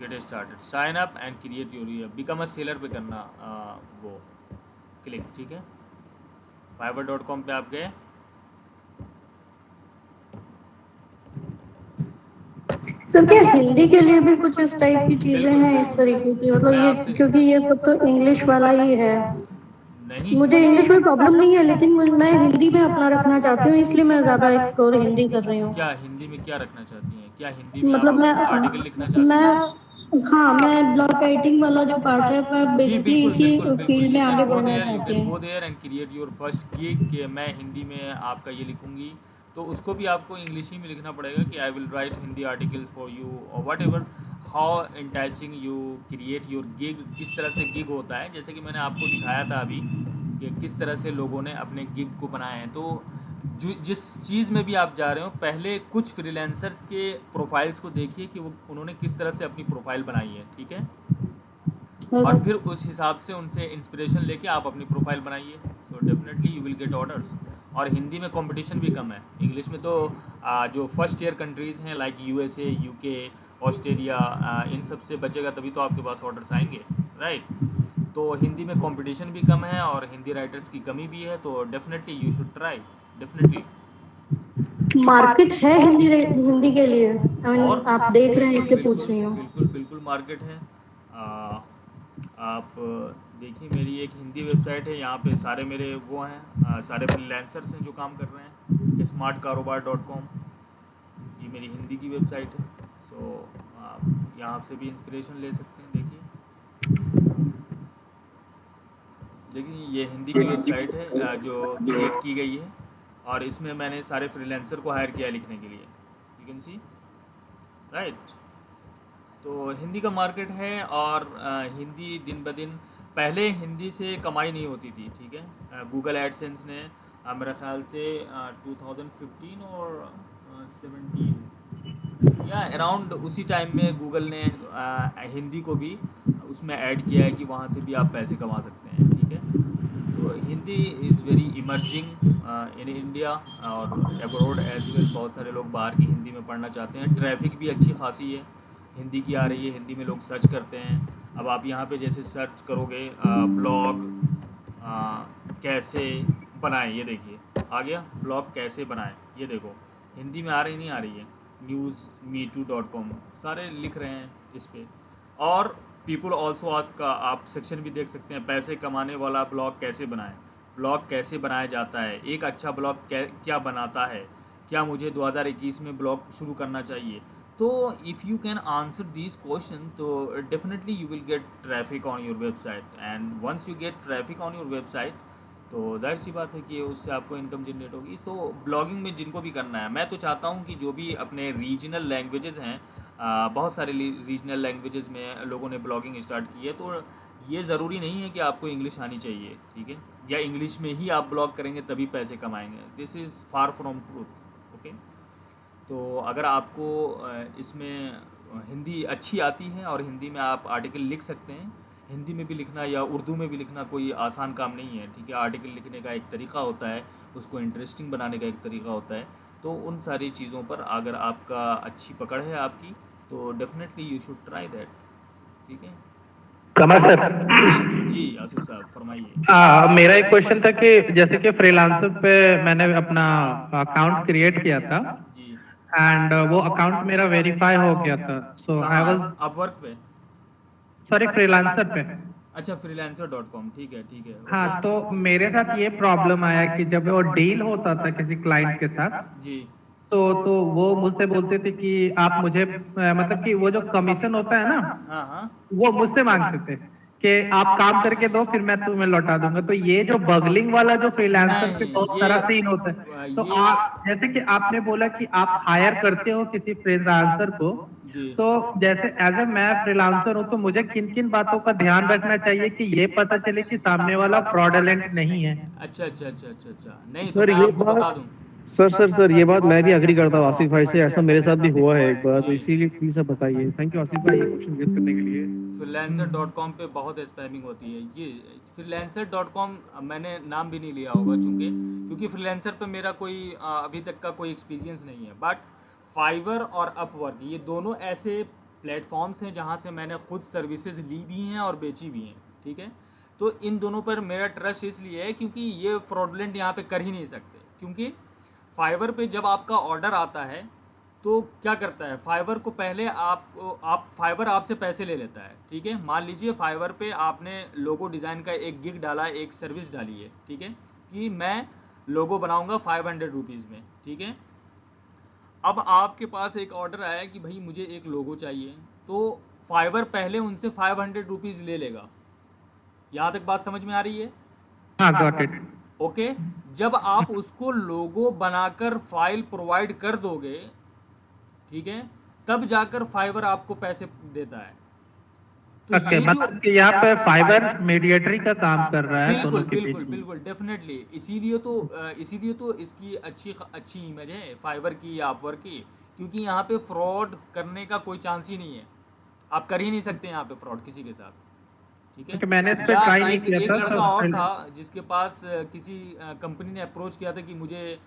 Get started, sign up and create your become a seller पे करना वो क्लिक। ठीक है, fiverr.com पे आप गए, सर क्या हिंदी के लिए भी कुछ इस टाइप की चीजें बिल्कुल हैं इस तरीके की, मतलब मैं ये आपसे क्योंकि ये सब तो इंग्लिश वाला ही है। नहीं मुझे इंग्लिश में प्रॉब्लम नहीं है, लेकिन मैं हिंदी में अपना रखना चाहती हूँ, इसलिए मैं ज्यादा एक्सप्लोर हिंदी कर रही हूँ। क्या हिंदी में क्या रखना चाहती हैं? क्या हिंदी में आप मतलब आर्टिकल लिखना चाहती हैं? हाँ, मैं ब्लॉग राइटिंग वाला जो पार्ट है, मैं जी बेसिकली बिल्कुल इसी बिल्कुल बिल्कुल, फील्ड यू में कैन आगे गो बढ़ना देयर, यू चाहती कैन गो हूँ। There and create your first gig कि मैं हिंदी में आपका ये लिखूंगी। तो उसको भी आपको इंग्लिश ही में लिखना पड़ेगा कि I will write Hindi articles for you और whatever how enticing you create your gig. किस तरह से गिग होता है, जैसे कि मैंने आपको दिखाया था अभी कि किस तरह से लोगों ने अपने गिग को बनाए हैं। तो जिस चीज़ में भी आप जा रहे हो, पहले कुछ फ्रीलांसर्स के प्रोफाइल्स को देखिए कि वो उन्होंने किस तरह से अपनी प्रोफाइल बनाई है, ठीक है। और फिर उस हिसाब से उनसे इंस्पिरेशन लेके आप अपनी प्रोफाइल बनाइए। So definitely you will gate orders. और हिंदी में कंपटीशन भी कम है। इंग्लिश में तो जो फर्स्ट ईयर कंट्रीज़ हैं लाइक यूएसए, यूके, ऑस्ट्रेलिया, इन सब से बचेगा तभी तो आपके पास ऑर्डर्स आएंगे, राइट। तो हिंदी में कंपटीशन भी कम है और हिंदी राइटर्स की कमी भी है, तो definitely you should try, definitely. Market है हिंदी के लिए, आई मीन और आप देख रहे हैं इसलिए पूछ बिल्कुल रही हूँ। बिल्कुल बिल्कुल मार्केट है। आप देखिए, मेरी एक हिंदी वेबसाइट है, यहाँ पे सारे मेरे वो हैं, सारे फ्रीलांसर्स हैं जो काम कर रहे हैं। smartkarobar.com, ये मेरी हिंदी की वेबसाइट है। सो आप यहाँ से भी इंस्पिरेशन ले सकते हैं। देखिए ये हिंदी की वेबसाइट है जो क्रिएट की गई है और इसमें मैंने सारे फ्रीलांसर को हायर किया है लिखने के लिए, यू कैन सी, राइट। तो हिंदी का मार्केट है और हिंदी दिन ब दिन, पहले हिंदी से कमाई नहीं होती थी, ठीक है। गूगल एडसेंस ने मेरे ख्याल से 2015 और 17 या अराउंड उसी टाइम में गूगल ने हिंदी को भी उसमें ऐड किया है कि वहाँ से भी आप पैसे कमा सकते हैं, ठीक है। तो Hindi is very emerging in India और अब्रॉड एज वेल। बहुत सारे लोग बाहर की हिंदी में पढ़ना चाहते हैं। ट्रैफिक भी अच्छी खासी है हिंदी की आ रही है, हिंदी में लोग सर्च करते हैं। अब आप यहाँ पे जैसे सर्च करोगे ब्लॉग कैसे बनाएं, ये देखिए आ गया, ब्लॉग कैसे बनाएं, ये देखो हिंदी में आ रही नहीं आ रही है। newsmeetoo.com सारे लिख रहे हैं इस पर। और पीपल ऑल्सो आस्क का आप सेक्शन भी देख सकते हैं, पैसे कमाने वाला ब्लॉग कैसे बनाएं। ब्लॉग कैसे बनाया जाता है, एक अच्छा ब्लॉग क्या बनाता है, क्या मुझे 2021 में ब्लॉग शुरू करना चाहिए। तो if you can answer this question तो definitely you will get traffic on your website and once you get traffic on your website तो जाहिर सी बात है कि उससे आपको इनकम जनरेट होगी। तो ब्लॉगिंग में जिनको भी करना है, मैं तो चाहता हूँ कि जो भी अपने रीजनल लैंग्वेजेस हैं, बहुत सारे रीजनल लैंग्वेजेस में लोगों ने ब्लॉगिंग स्टार्ट की है, तो ये ज़रूरी नहीं है कि आपको इंग्लिश आनी चाहिए, ठीक है, या इंग्लिश में ही आप ब्लॉग करेंगे तभी पैसे कमाएंगे। This is far from truth, okay. तो अगर आपको इसमें हिंदी अच्छी आती है और हिंदी में आप आर्टिकल लिख सकते हैं, हिंदी में भी लिखना या उर्दू में भी लिखना कोई आसान काम नहीं है, ठीक है। आर्टिकल लिखने का एक तरीका होता है, उसको इंटरेस्टिंग बनाने का एक तरीका होता है। तो उन सारी चीज़ों पर अगर आपका अच्छी पकड़ है आपकी, तो definitely you should try that, ठीक है। कमल सर, जी आसिफ साहब फरमाइए। मेरा एक क्वेश्चन था कि जैसे कि फ्रीलांसर पे मैंने अपना अकाउंट क्रिएट किया था जी एंड वो अकाउंट मेरा वेरीफाई हो गया था, सो आई वाज आप वर्क पे, सॉरी फ्रीलांसर पे। अच्छा freelancer.com, ठीक है ठीक है, हाँ, ओके। तो मेरे साथ ये प्रॉब्लम आया कि जब वो डील होता था किसी क्लाइंट के साथ, जी तो वो मुझसे बोलते थे कि आप मुझे मतलब कि वो जो कमीशन होता है ना, हाँ हाँ वो मुझसे मांगते थे कि आप काम करके दो फिर मैं तुम्हें लौटा दूंगा। तो ये जो बगलिंग वाला जो फ्रीलांसर पे नहीं, बहुत ये सारा सीन होता है, तो ये आप जैसे कि आपने बोला कि आप हायर करते हो किसी फ्रीलांसर को, जी तो जैसे एज ए मैं फ्रीलांसर हूँ तो मुझे किन किन बातों का ध्यान रखना चाहिए कि ये पता चले कि सामने वाला फ्रॉडलेंट नहीं है। अच्छा अच्छा अच्छा अच्छा अच्छा, नहीं तो सर मैं ये आपको बात बता दूं। सर ये बात मैं भी अग्री करता हूँ आसिफ भाई से, ऐसा मेरे साथ भी हुआ है एक बार, तो जी इसीलिए प्लीज आप बताइए। थैंक यू आसिफ भाई ये क्वेश्चन रेज करने के लिए। freelancer.com पे बहुत स्पैमिंग होती है। ये freelancer.com मैंने नाम भी नहीं लिया होगा क्योंकि फ्रीलांसर पे मेरा कोई अभी तक का कोई एक्सपीरियंस नहीं है। बट फाइवर और अपवर्क ये दोनों ऐसे प्लेटफॉर्म्स हैं जहाँ से मैंने खुद सर्विसेज ली भी हैं और बेची भी हैं, ठीक है। तो इन दोनों पर मेरा ट्रस्ट इसलिए है क्योंकि ये फ्रॉडलेंट यहाँ पे कर ही नहीं सकते। क्योंकि फाइवर पे जब आपका ऑर्डर आता है तो क्या करता है फाइवर को पहले आप फाइवर आपसे पैसे ले लेता है, ठीक है। मान लीजिए फाइवर पे आपने लोगो डिज़ाइन का एक गिग डाला, एक सर्विस डाली है, ठीक है, कि मैं लोगो बनाऊंगा 500 रुपीज़ में, ठीक है। अब आपके पास एक ऑर्डर आया कि भाई मुझे एक लोगो चाहिए, तो फाइवर पहले उनसे 500 रुपीज़ ले लेगा। यहाँ तक बात समझ में आ रही है? हाँ, गॉट इट। ओके। जब आप उसको लोगो बनाकर फाइल प्रोवाइड कर दोगे, ठीक है, तब जाकर फाइवर आपको पैसे देता है। तो ओके, ये जो मतलब कि यहाँ पे फाइबर मीडिएटरी का काम कर रहा है बिल्कुल दोनों के बीच बिल्कुल में। बिल्कुल डेफिनेटली, इसीलिए तो इसकी अच्छी इमेज है फाइवर की या अपवर्क की, क्योंकि यहाँ पे फ्रॉड करने का कोई चांस ही नहीं है। आप कर ही नहीं सकते यहाँ पे फ्रॉड किसी के साथ, ठीक है। क्योंकि मैंने इस पे या ट्राई नहीं एक किया एक था, लड़का और तो था जिसके पास किसी कंपनी ने अप्रोच किया था कि मुझे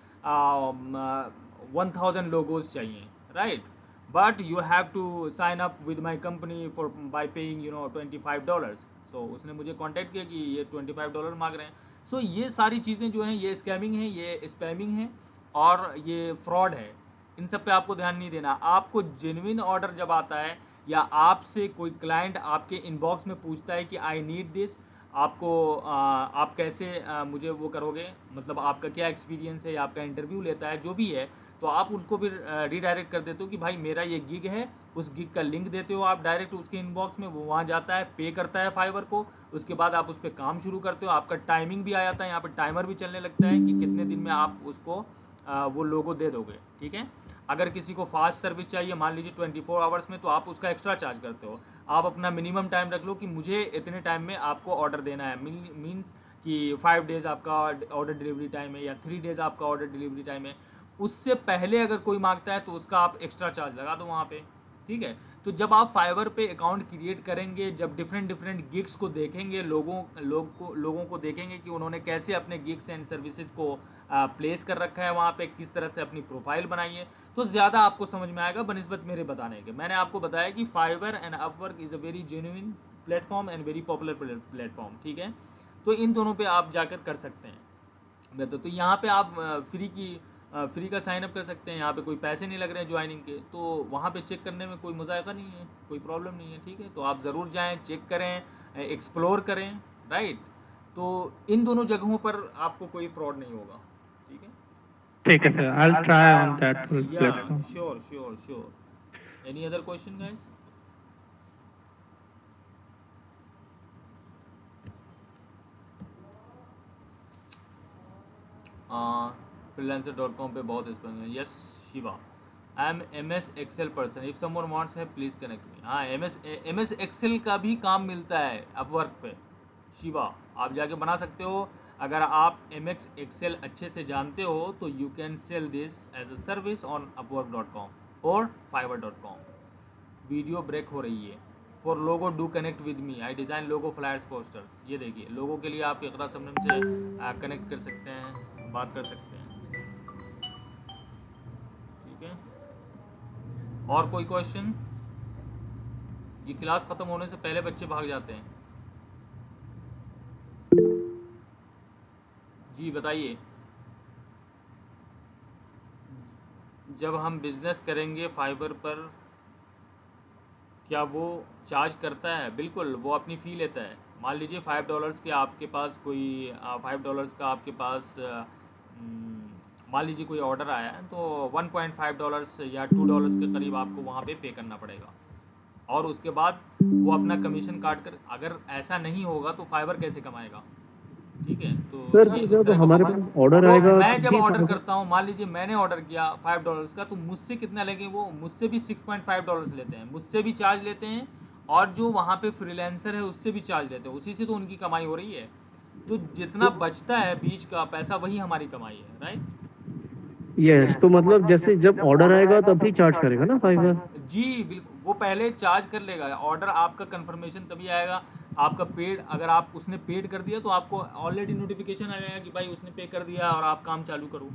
1000 लोगोज चाहिए, right, but you have to sign up with my company for by paying $25। So उसने मुझे कांटेक्ट किया कि ये $25 मांग रहे हैं। सो ये सारी चीज़ें जो हैं ये स्कैमिंग है, ये स्पैमिंग है और ये फ्रॉड है। इन सब पे आपको ध्यान नहीं देना। आपको जेन्युइन ऑर्डर जब आता है या आपसे कोई क्लाइंट आपके इनबॉक्स में पूछता है कि आई नीड दिस, आप कैसे मुझे वो करोगे, मतलब आपका क्या एक्सपीरियंस है या आपका इंटरव्यू लेता है जो भी है, तो आप उसको फिर रीडायरेक्ट कर देते हो कि भाई मेरा ये गिग है, उस गिग का लिंक देते हो आप डायरेक्ट उसके इनबॉक्स में, वो वहाँ जाता है, पे करता है फाइवर को, उसके बाद आप उस पर काम शुरू करते हो। आपका टाइमिंग भी आ जाता है, यहाँ पर टाइमर भी चलने लगता है कि कितने दिन में आप उसको वो लोगो दे दोगे, ठीक है। अगर किसी को फास्ट सर्विस चाहिए, मान लीजिए 24 आवर्स में, तो आप उसका एक्स्ट्रा चार्ज करते हो। आप अपना मिनिमम टाइम रख लो कि मुझे इतने टाइम में आपको ऑर्डर देना है, मीन्स कि 5 डेज़ आपका ऑर्डर डिलीवरी टाइम है या 3 डेज़ आपका ऑर्डर डिलीवरी टाइम है। उससे पहले अगर कोई मांगता है तो उसका आप एक्स्ट्रा चार्ज लगा दो वहाँ पे, ठीक है। तो जब आप फाइवर पे अकाउंट क्रिएट करेंगे, जब डिफरेंट गिग्स को देखेंगे, लोगों को देखेंगे कि उन्होंने कैसे अपने गिग्स एंड सर्विसेज को प्लेस कर रखा है वहाँ पे, किस तरह से अपनी प्रोफाइल बनाई है, तो ज़्यादा आपको समझ में आएगा बनिस्बत मेरे बताने के। मैंने आपको बताया कि Fiverr and Upwork is a very genuine platform and very popular platform, ठीक है। तो इन दोनों पे आप जाकर कर सकते हैं। तो यहाँ पे आप फ्री का साइन अप कर सकते हैं, यहाँ पे कोई पैसे नहीं लग रहे हैं ज्वाइनिंग के, तो वहाँ पे चेक करने में कोई मुज़ायका नहीं है, कोई प्रॉब्लम नहीं है, ठीक है। तो आप ज़रूर जाएं, चेक करें, एक्सप्लोर करें, राइट। तो इन दोनों जगहों पर आपको कोई फ्रॉड नहीं होगा, ठीक है। ठीक है sir, I will try on that या platform. Sure. Any other question guys? freelancer.com पे बहुत स्पैम है। Yes Shiva, I am MS Excel person, if someone wants है प्लीज़ कनेक्ट मी। हाँ, MS Excel का भी काम मिलता है अपवर्क पे शिवा, आप जाके बना सकते हो। अगर आप MS Excel अच्छे से जानते हो तो you can sell this as a service on upwork.com और fiverr.com। वीडियो ब्रेक हो रही है। For logo do connect with me, I design logo flyers posters. ये देखिए, लोगों के लिए आप इकरा सबनम से कनेक्ट कर सकते हैं, बात कर सकते हैं, ठीक है। और कोई क्वेश्चन? ये क्लास ख़त्म होने से पहले बच्चे भाग जाते हैं। जी बताइए। जब हम बिज़नेस करेंगे फाइबर पर, क्या वो चार्ज करता है? बिल्कुल, वो अपनी फ़ी लेता है। मान लीजिए $5 के आपके पास कोई $5 का आपके पास मान लीजिए कोई ऑर्डर आया है, तो $1.5 या $2 के करीब आपको वहाँ पे पे करना पड़ेगा, और उसके बाद वो अपना कमीशन काट कर, अगर ऐसा नहीं होगा तो फाइबर कैसे कमाएगा, ठीक है। तो सर ये इस जब तरह का हमारे मसला- पास ऑर्डर तो आएगा मैं जब तभी ऑर्डर फाइबर- करता हूँ, मान लीजिए मैंने ऑर्डर किया $5 का, तो मुझसे कितना लेंगे वो? मुझसे भी $6.5 लेते हैं, मुझसे भी चार्ज लेते हैं, और जो वहाँ पे फ्रीलांसर है उससे भी चार्ज लेते हैं। उसी से तो उनकी कमाई हो रही है। तो जितना बचता है बीच का पैसा, वही हमारी कमाई है, राइट। यस, तो मतलब जैसे जब ऑर्डर आएगा तभी चार्ज करेगा ना फाइबर? जी बिल्कुल, वो पहले चार्ज कर लेगा। ऑर्डर आपका कंफर्मेशन तभी आएगा, आपका पेड, अगर आप उसने पेड कर दिया तो आपको ऑलरेडी नोटिफिकेशन आ जाएगा कि भाई उसने पे कर दिया और आप काम चालू करो।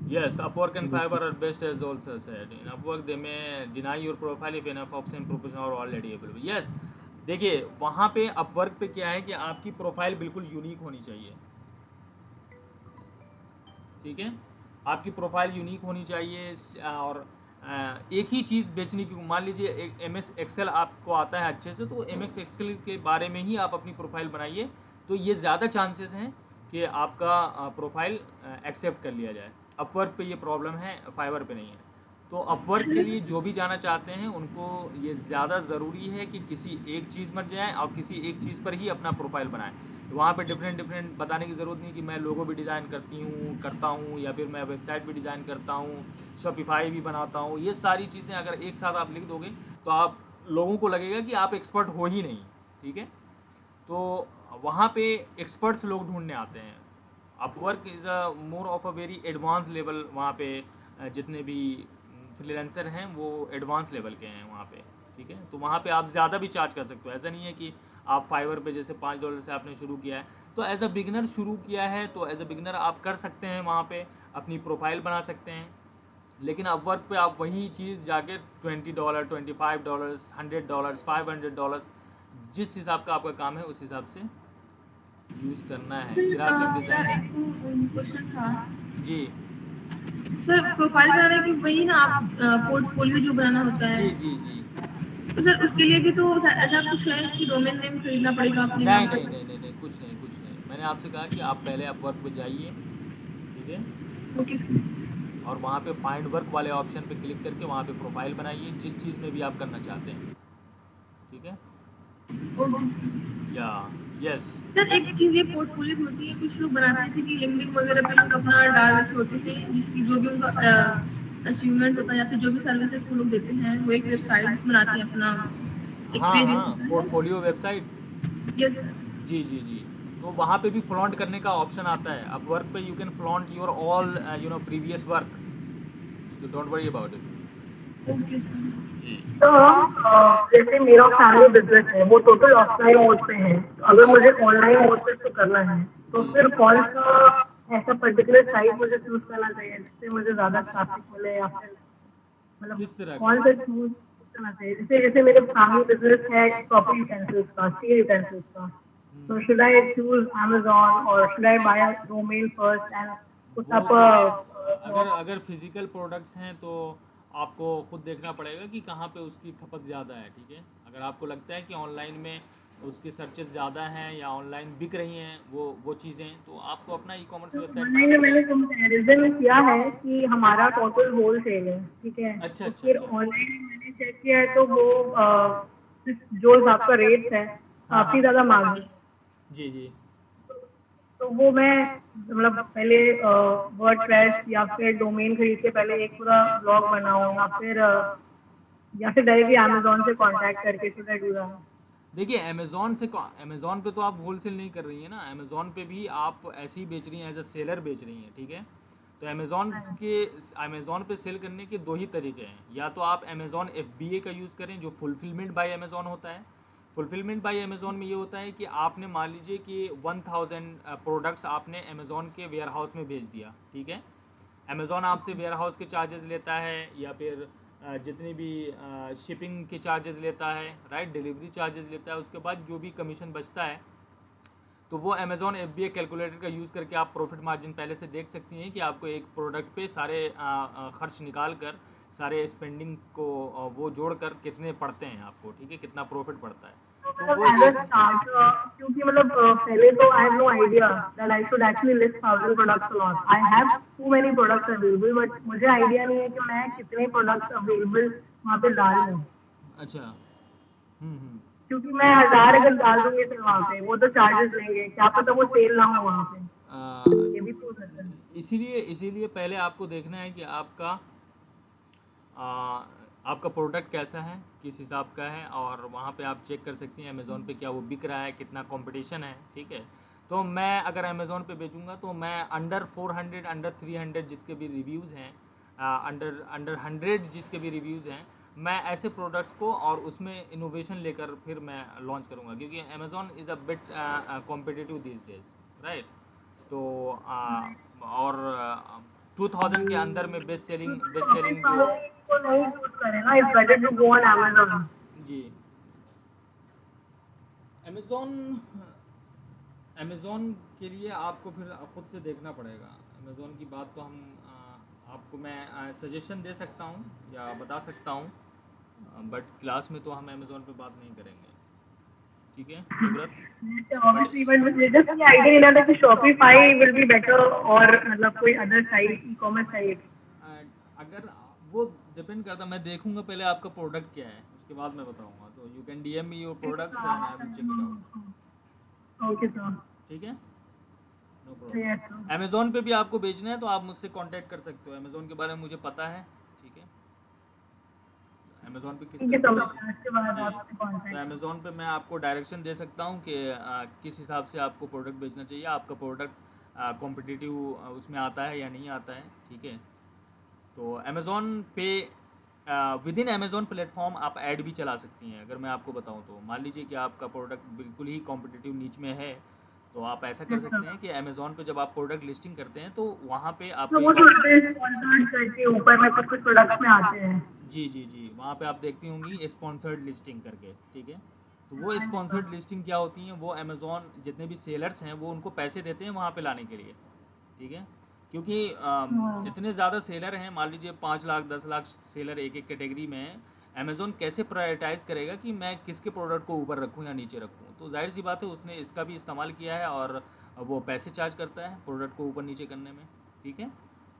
Yes, Upwork and Fiverr are best as also said. In Upwork they may deny your profile if enough of same profession are already available. Yes, देखिए वहाँ पे Upwork पे क्या है कि आपकी प्रोफाइल बिल्कुल यूनिक होनी चाहिए, ठीक है। आपकी प्रोफाइल यूनिक होनी चाहिए और एक ही चीज़ बेचने की। मान लीजिए एक MS एक्सेल आपको आता है अच्छे से, तो MS एक्सेल के बारे में ही आप अपनी प्रोफाइल बनाइए, तो ये ज़्यादा चांसेस हैं कि आपका प्रोफाइल एक्सेप्ट कर लिया जाए। अपवर्क पे ये प्रॉब्लम है, फाइवर पे नहीं है। तो अपवर्क के लिए जो भी जाना चाहते हैं उनको ये ज़्यादा ज़रूरी है कि किसी एक चीज़ में जाएँ और किसी एक चीज़ पर ही अपना प्रोफाइल बनाएं। तो वहाँ पे डिफरेंट बताने की ज़रूरत नहीं कि मैं लोगो भी डिज़ाइन करता हूँ या फिर मैं वेबसाइट भी डिज़ाइन करता हूँ, शॉपिफाई भी बनाता हूँ। ये सारी चीज़ें अगर एक साथ आप लिख दोगे तो आप लोगों को लगेगा कि आप एक्सपर्ट हो ही नहीं, ठीक है। तो वहाँ पे एक्सपर्ट्स लोग ढूंढने आते हैं। Upwork is a more of a very advance level. वहाँ पे जितने भी फ्रीलांसर हैं वो एडवांस लेवल के हैं वहाँ पे, ठीक है। तो वहाँ पे आप ज़्यादा भी चार्ज कर सकते हो। ऐसा नहीं है कि आप फाइवर पे जैसे $5 से आपने शुरू किया है, तो एज अ बिगनर शुरू किया है तो एज अ बिगनर आप कर सकते हैं, वहाँ पे अपनी प्रोफाइल बना सकते हैं। लेकिन अपवर्क पे आप वही चीज़ जाके $20, $25, $100, $500, जिस हिसाब का आपका काम है उस हिसाब से यूज़ करना है। सर ग्राफिक मेरा डिज़ाइन एक क्वेश्चन था जी सर, प्रोफाइल बनाने की वही ना आप पोर्टफोलियो जो बनाना होता है, जी जी जी तो सर उसके लिए भी तो ऐसा कुछ है कि डोमेन नेम खरीदना पड़ेगा अपने नहीं नाम नहीं पे? नहीं नहीं नहीं, कुछ नहीं कुछ नहीं। मैंने आपसे कहा कि आप पहले अपवर्क पे जाइए, ठीक है, ओके सर। और वहाँ पे फाइंड वर्क वाले ऑप्शन पे क्लिक करके वहाँ पे प्रोफाइल बनाइए जिस चीज़ में भी आप करना चाहते हैं, ठीक है। Okay sir. या यस सर एक चीज ये पोर्टफोलियो भी होती है, कुछ लोग बनाते हैं जैसे कि लिंक्डइन वगैरह पे लोग अपना डाल रखे होते हैं, जैसे कि जो भी उनका अचीवमेंट होता है या फिर जो भी सर्विसेज वो लोग देते हैं, वो एक वेबसाइट बनाते हैं अपना, एक हाँ पेज हाँ, होता पोर्टफोलियो वेबसाइट, है। Yes sir. जी जी जी। तो वहाँ पे भी फ्लॉन्ट करने का ऑप्शन आता है। अब वर्क पे you can flaunt your all previous work, तो don't worry about it. Okay sir. जी तो जैसे मेरा फैमिली बिजनेस है वो टोटल ऑफलाइन मोड पे है, तो अगर मुझे ऑनलाइन मोड पे इसको करना है तो जी। फिर कौन सा ऐसा पर्टिकुलर साइट मुझे चूज करना चाहिए जिससे मुझे ज्यादा ट्रैफिक मिले, या फिर मतलब किस तरह का? कौन सा चूज करना चाहिए? जैसे जैसे मेरे फैमिली बिजनेस है प्रॉपर्टी यूटेंसिल्स का, स्टील यूटेंसिल्स का, तो शुड आई चूज Amazon और should I buy a domain first and put वो अप तो अ अगर अगर फिजिकल प्रोडक्ट्स हैं तो आपको खुद देखना पड़ेगा कि कहाँ पे उसकी खपत ज़्यादा है, ठीक है। अगर आपको लगता है कि ऑनलाइन में उसकी सर्चेस ज़्यादा हैं या ऑनलाइन बिक रही हैं वो चीज़ें, तो आपको अपना ई कॉमर्स वेबसाइट ऑनलाइन बनाना में मैंने चाहिए। कंपैरिजन किया है कि हमारा टोटल होलसेल है, ठीक है, अच्छा तो अच्छा फिर अच्छा। ऑनलाइन में मैंने चेक किया है तो वो जो आपका रेट है हाँ काफी हाँ ज्यादा महंगा है। जी जी तो वो मैं मतलब पहले वर्डप्रेस या फिर डोमेन खरीद के पहले एक पूरा ब्लॉग बनाऊं, या फिर डायरेक्टली अमेजोन से कांटेक्ट करके शुड आई डू दैट? देखिए, अमेज़ॉन पे तो आप होलसेल नहीं कर रही हैं ना। अमेज़ॉन पे भी आप ऐसे ही बेच रही हैं, एज अ सेलर बेच रही हैं, ठीक है। तो अमेज़ॉन पे सेल करने के दो ही तरीके हैं। या तो आप अमेज़ॉन FBA का यूज़ करें जो फुलफिलमेंट बाय अमेज़ॉन होता है। फुलफिलमेंट बाय अमेज़ॉन में ये होता है कि आपने मान लीजिए कि 1000 प्रोडक्ट्स आपने अमेज़ॉन के वेयर हाउस में भेज दिया, ठीक है। अमेज़ॉन आपसे वेयर हाउस के चार्जेस लेता है या फिर जितने भी शिपिंग के चार्जेस लेता है, राइट, डिलीवरी चार्जेस लेता है। उसके बाद जो भी कमीशन बचता है तो वो अमेज़ॉन FBA कैलकुलेटर का यूज़ करके आप प्रॉफिट मार्जिन पहले से देख सकती हैं कि आपको एक प्रोडक्ट पे सारे खर्च निकाल कर, सारे स्पेंडिंग को वो जोड़कर कितने पड़ते हैं आपको, ठीक है, कितना प्रॉफिट पड़ता है। तो मतलब वो एज अ एक स्टार्ट, क्योंकि मतलब पहले तो I have no idea that I should actually list 1000 products a lot. I have too many products available, but मुझे आइडिया नहीं है कि मैं कितने प्रोडक्ट्स अवेलेबल वहाँ पे डालूं, अच्छा हम्म। क्योंकि मैं 1000 अगर डाल दूंगी फिर वहाँ पे वो तो चार्जेस लेंगे, क्या पता वो सेल ना हो वहाँ पे, ये भी तो हो सकता है। इसीलिए इसीलिए पहले आपको देखना है कि आ, आपका प्रोडक्ट कैसा है, किस हिसाब का है, और वहाँ पे आप चेक कर सकती हैं अमेज़ॉन पे क्या वो बिक रहा है, कितना कंपटीशन है, ठीक है। तो मैं अगर अमेज़ॉन पे बेचूंगा तो मैं अंडर 400 अंडर 300 जितके भी रिव्यूज़ हैं, अंडर अंडर 100 जिसके भी रिव्यूज़ हैं, मैं ऐसे प्रोडक्ट्स को और उसमें इनोवेशन लेकर फिर मैं लॉन्च करूँगा, क्योंकि Amazon is a bit competitive this days, right. तो और 2000 के अंदर में बेस्ट सेलिंग जो को नहीं चूज करें ना, it's better to go on Amazon। जी अमेज़ॉन अमेज़ॉन के लिए आपको फिर खुद से देखना पड़ेगा। अमेज़ॉन की बात तो हम आपको मैं सजेशन दे सकता हूँ या बता सकता हूँ, बट क्लास में तो हम अमेज़ोन पे बात नहीं करेंगे, ठीक है जुगरत? ऑब्वियसली बट मुझे जस्ट ये आइडिया लेना था कि शॉपिफाई विल बी बेटर और मतलब कोई other site, e commerce site. अगर वो डिपेंड करता, मैं देखूंगा पहले आपका प्रोडक्ट क्या है, उसके बाद मैं बताऊंगा। तो you can DM me your products and I will check it out, okay sir. ठीक है, no yes problem. Sir. Amazon पे भी आपको बेचना है तो आप मुझसे कांटेक्ट कर सकते हो, अमेज़ोन के बारे में मुझे पता है, ठीक है। अमेज़ोन पे किस ठीक है तरह से सर, बेच, उसके बाद जी, आपसे तो कॉन्टैक्ट। अमेज़ोन पे मैं आपको डायरेक्शन दे सकता हूँ कि किस हिसाब से आपको प्रोडक्ट बेचना चाहिए, आपका प्रोडक्ट कॉम्पिटिटिव उसमें आता है या नहीं आता है, ठीक है। तो अमेज़ोन पे विद इन अमेज़ोन प्लेटफॉर्म आप ऐड भी चला सकती हैं। अगर मैं आपको बताऊं तो मान लीजिए कि आपका प्रोडक्ट बिल्कुल ही कॉम्पिटिटिव नीच में है, तो आप ऐसा कर यस सकते सर। हैं कि अमेज़ोन पे जब आप प्रोडक्ट लिस्टिंग करते हैं तो वहाँ पे तो आपको वो एक तो ऑप्शन, होते हैं स्पॉन्सर्ड करके ऊपर में कुछ कुछ प्रोडक्ट्स में आते हैं। जी जी जी, वहाँ पे आप देखती होंगी स्पॉन्सर्ड लिस्टिंग करके, ठीक है। तो वो हाँ जी सर। स्पॉन्सर्ड लिस्टिंग क्या होती हैं, वो अमेज़ोन जितने भी सेलर्स हैं वो उनको पैसे देते हैं वहाँ पे लाने के लिए, ठीक है। क्योंकि हाँ। इतने ज़्यादा सेलर हैं, मान लीजिए 5 लाख 10 लाख सेलर एक एक कैटेगरी में हैं, अमेज़ोन कैसे प्रायोरिटाइज़ करेगा कि मैं किसके प्रोडक्ट को ऊपर रखूँ या नीचे रखूँ। तो जाहिर सी बात है उसने इसका भी इस्तेमाल किया है और वो पैसे चार्ज करता है प्रोडक्ट को ऊपर नीचे करने में, ठीक है।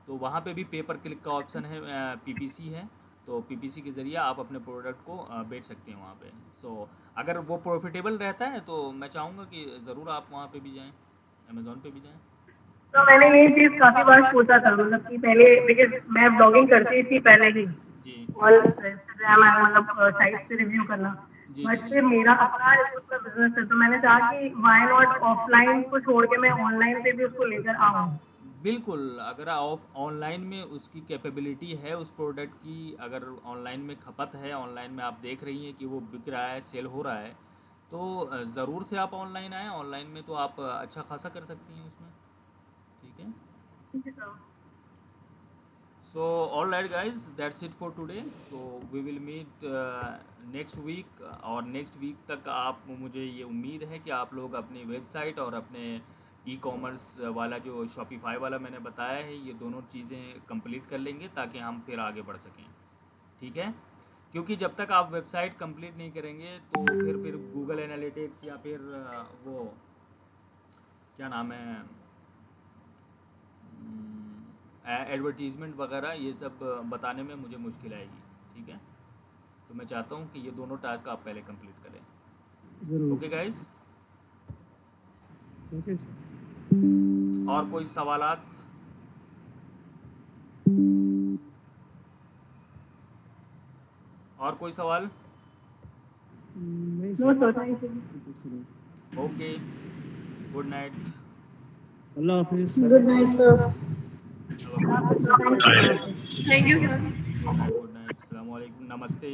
तो वहाँ पे भी पे पर क्लिक का ऑप्शन है, पीपीसी है, तो पीपीसी के ज़रिए आप अपने प्रोडक्ट को बेच सकते हैं वहाँ पे। सो अगर वो प्रॉफिटेबल रहता है तो मैं चाहूँगा कि ज़रूर आप वहाँ पे भी जाएँ, अमेज़ोन पे भी जाएँ। तो मैंने ये चीज़ काफ़ी बार सोचा था, मतलब कि पहले बिकॉज़ मैं ब्लॉगिंग करती थी पहले ही, जी और इंस्टाग्राम मतलब साइट पे रिव्यू करना। जी जी बट जी फिर मेरा अपना खुद का बिज़नेस है, तो मैंने कहा कि व्हाई नॉट ऑफलाइन को छोड़ के मैं ऑनलाइन पे भी उसको लेकर आऊँ। बिल्कुल, अगर ऑफ ऑनलाइन में उसकी कैपेबिलिटी है उस प्रोडक्ट की, अगर ऑनलाइन में खपत है, ऑनलाइन में आप देख रही हैं कि वो बिक रहा है, सेल हो रहा है, तो ज़रूर से आप ऑनलाइन आएँ। ऑनलाइन में तो आप अच्छा खासा कर सकती हैं उसमें, ठीक है। ठीक है sir. So all right guys, that's it for today. So we will meet next week, और नेक्स्ट वीक तक आप, मुझे ये उम्मीद है कि आप लोग अपनी वेबसाइट और अपने ई कॉमर्स वाला जो शॉपिफाई वाला मैंने बताया है, ये दोनों चीज़ें कंप्लीट कर लेंगे ताकि हम फिर आगे बढ़ सकें, ठीक है। क्योंकि जब तक आप वेबसाइट कंप्लीट नहीं करेंगे तो फिर गूगल एनालिटिक्स या फिर वो क्या नाम है, एडवर्टीज़मेंट वगैरह, ये सब बताने में मुझे मुश्किल आएगी, ठीक है। तो मैं चाहता हूँ कि ये दोनों टास्क आप पहले कंप्लीट करें, ज़रूर। Okay guys. Okay sir. और कोई सवालात? और कोई सवाल? नहीं no sir. Sir, thank you. Okay, good night, अल्लाह हाफिज़। Good night sir. Have a good thank you sir. Thank you sir. Good night, अस्सलाम वालेकुम, नमस्ते।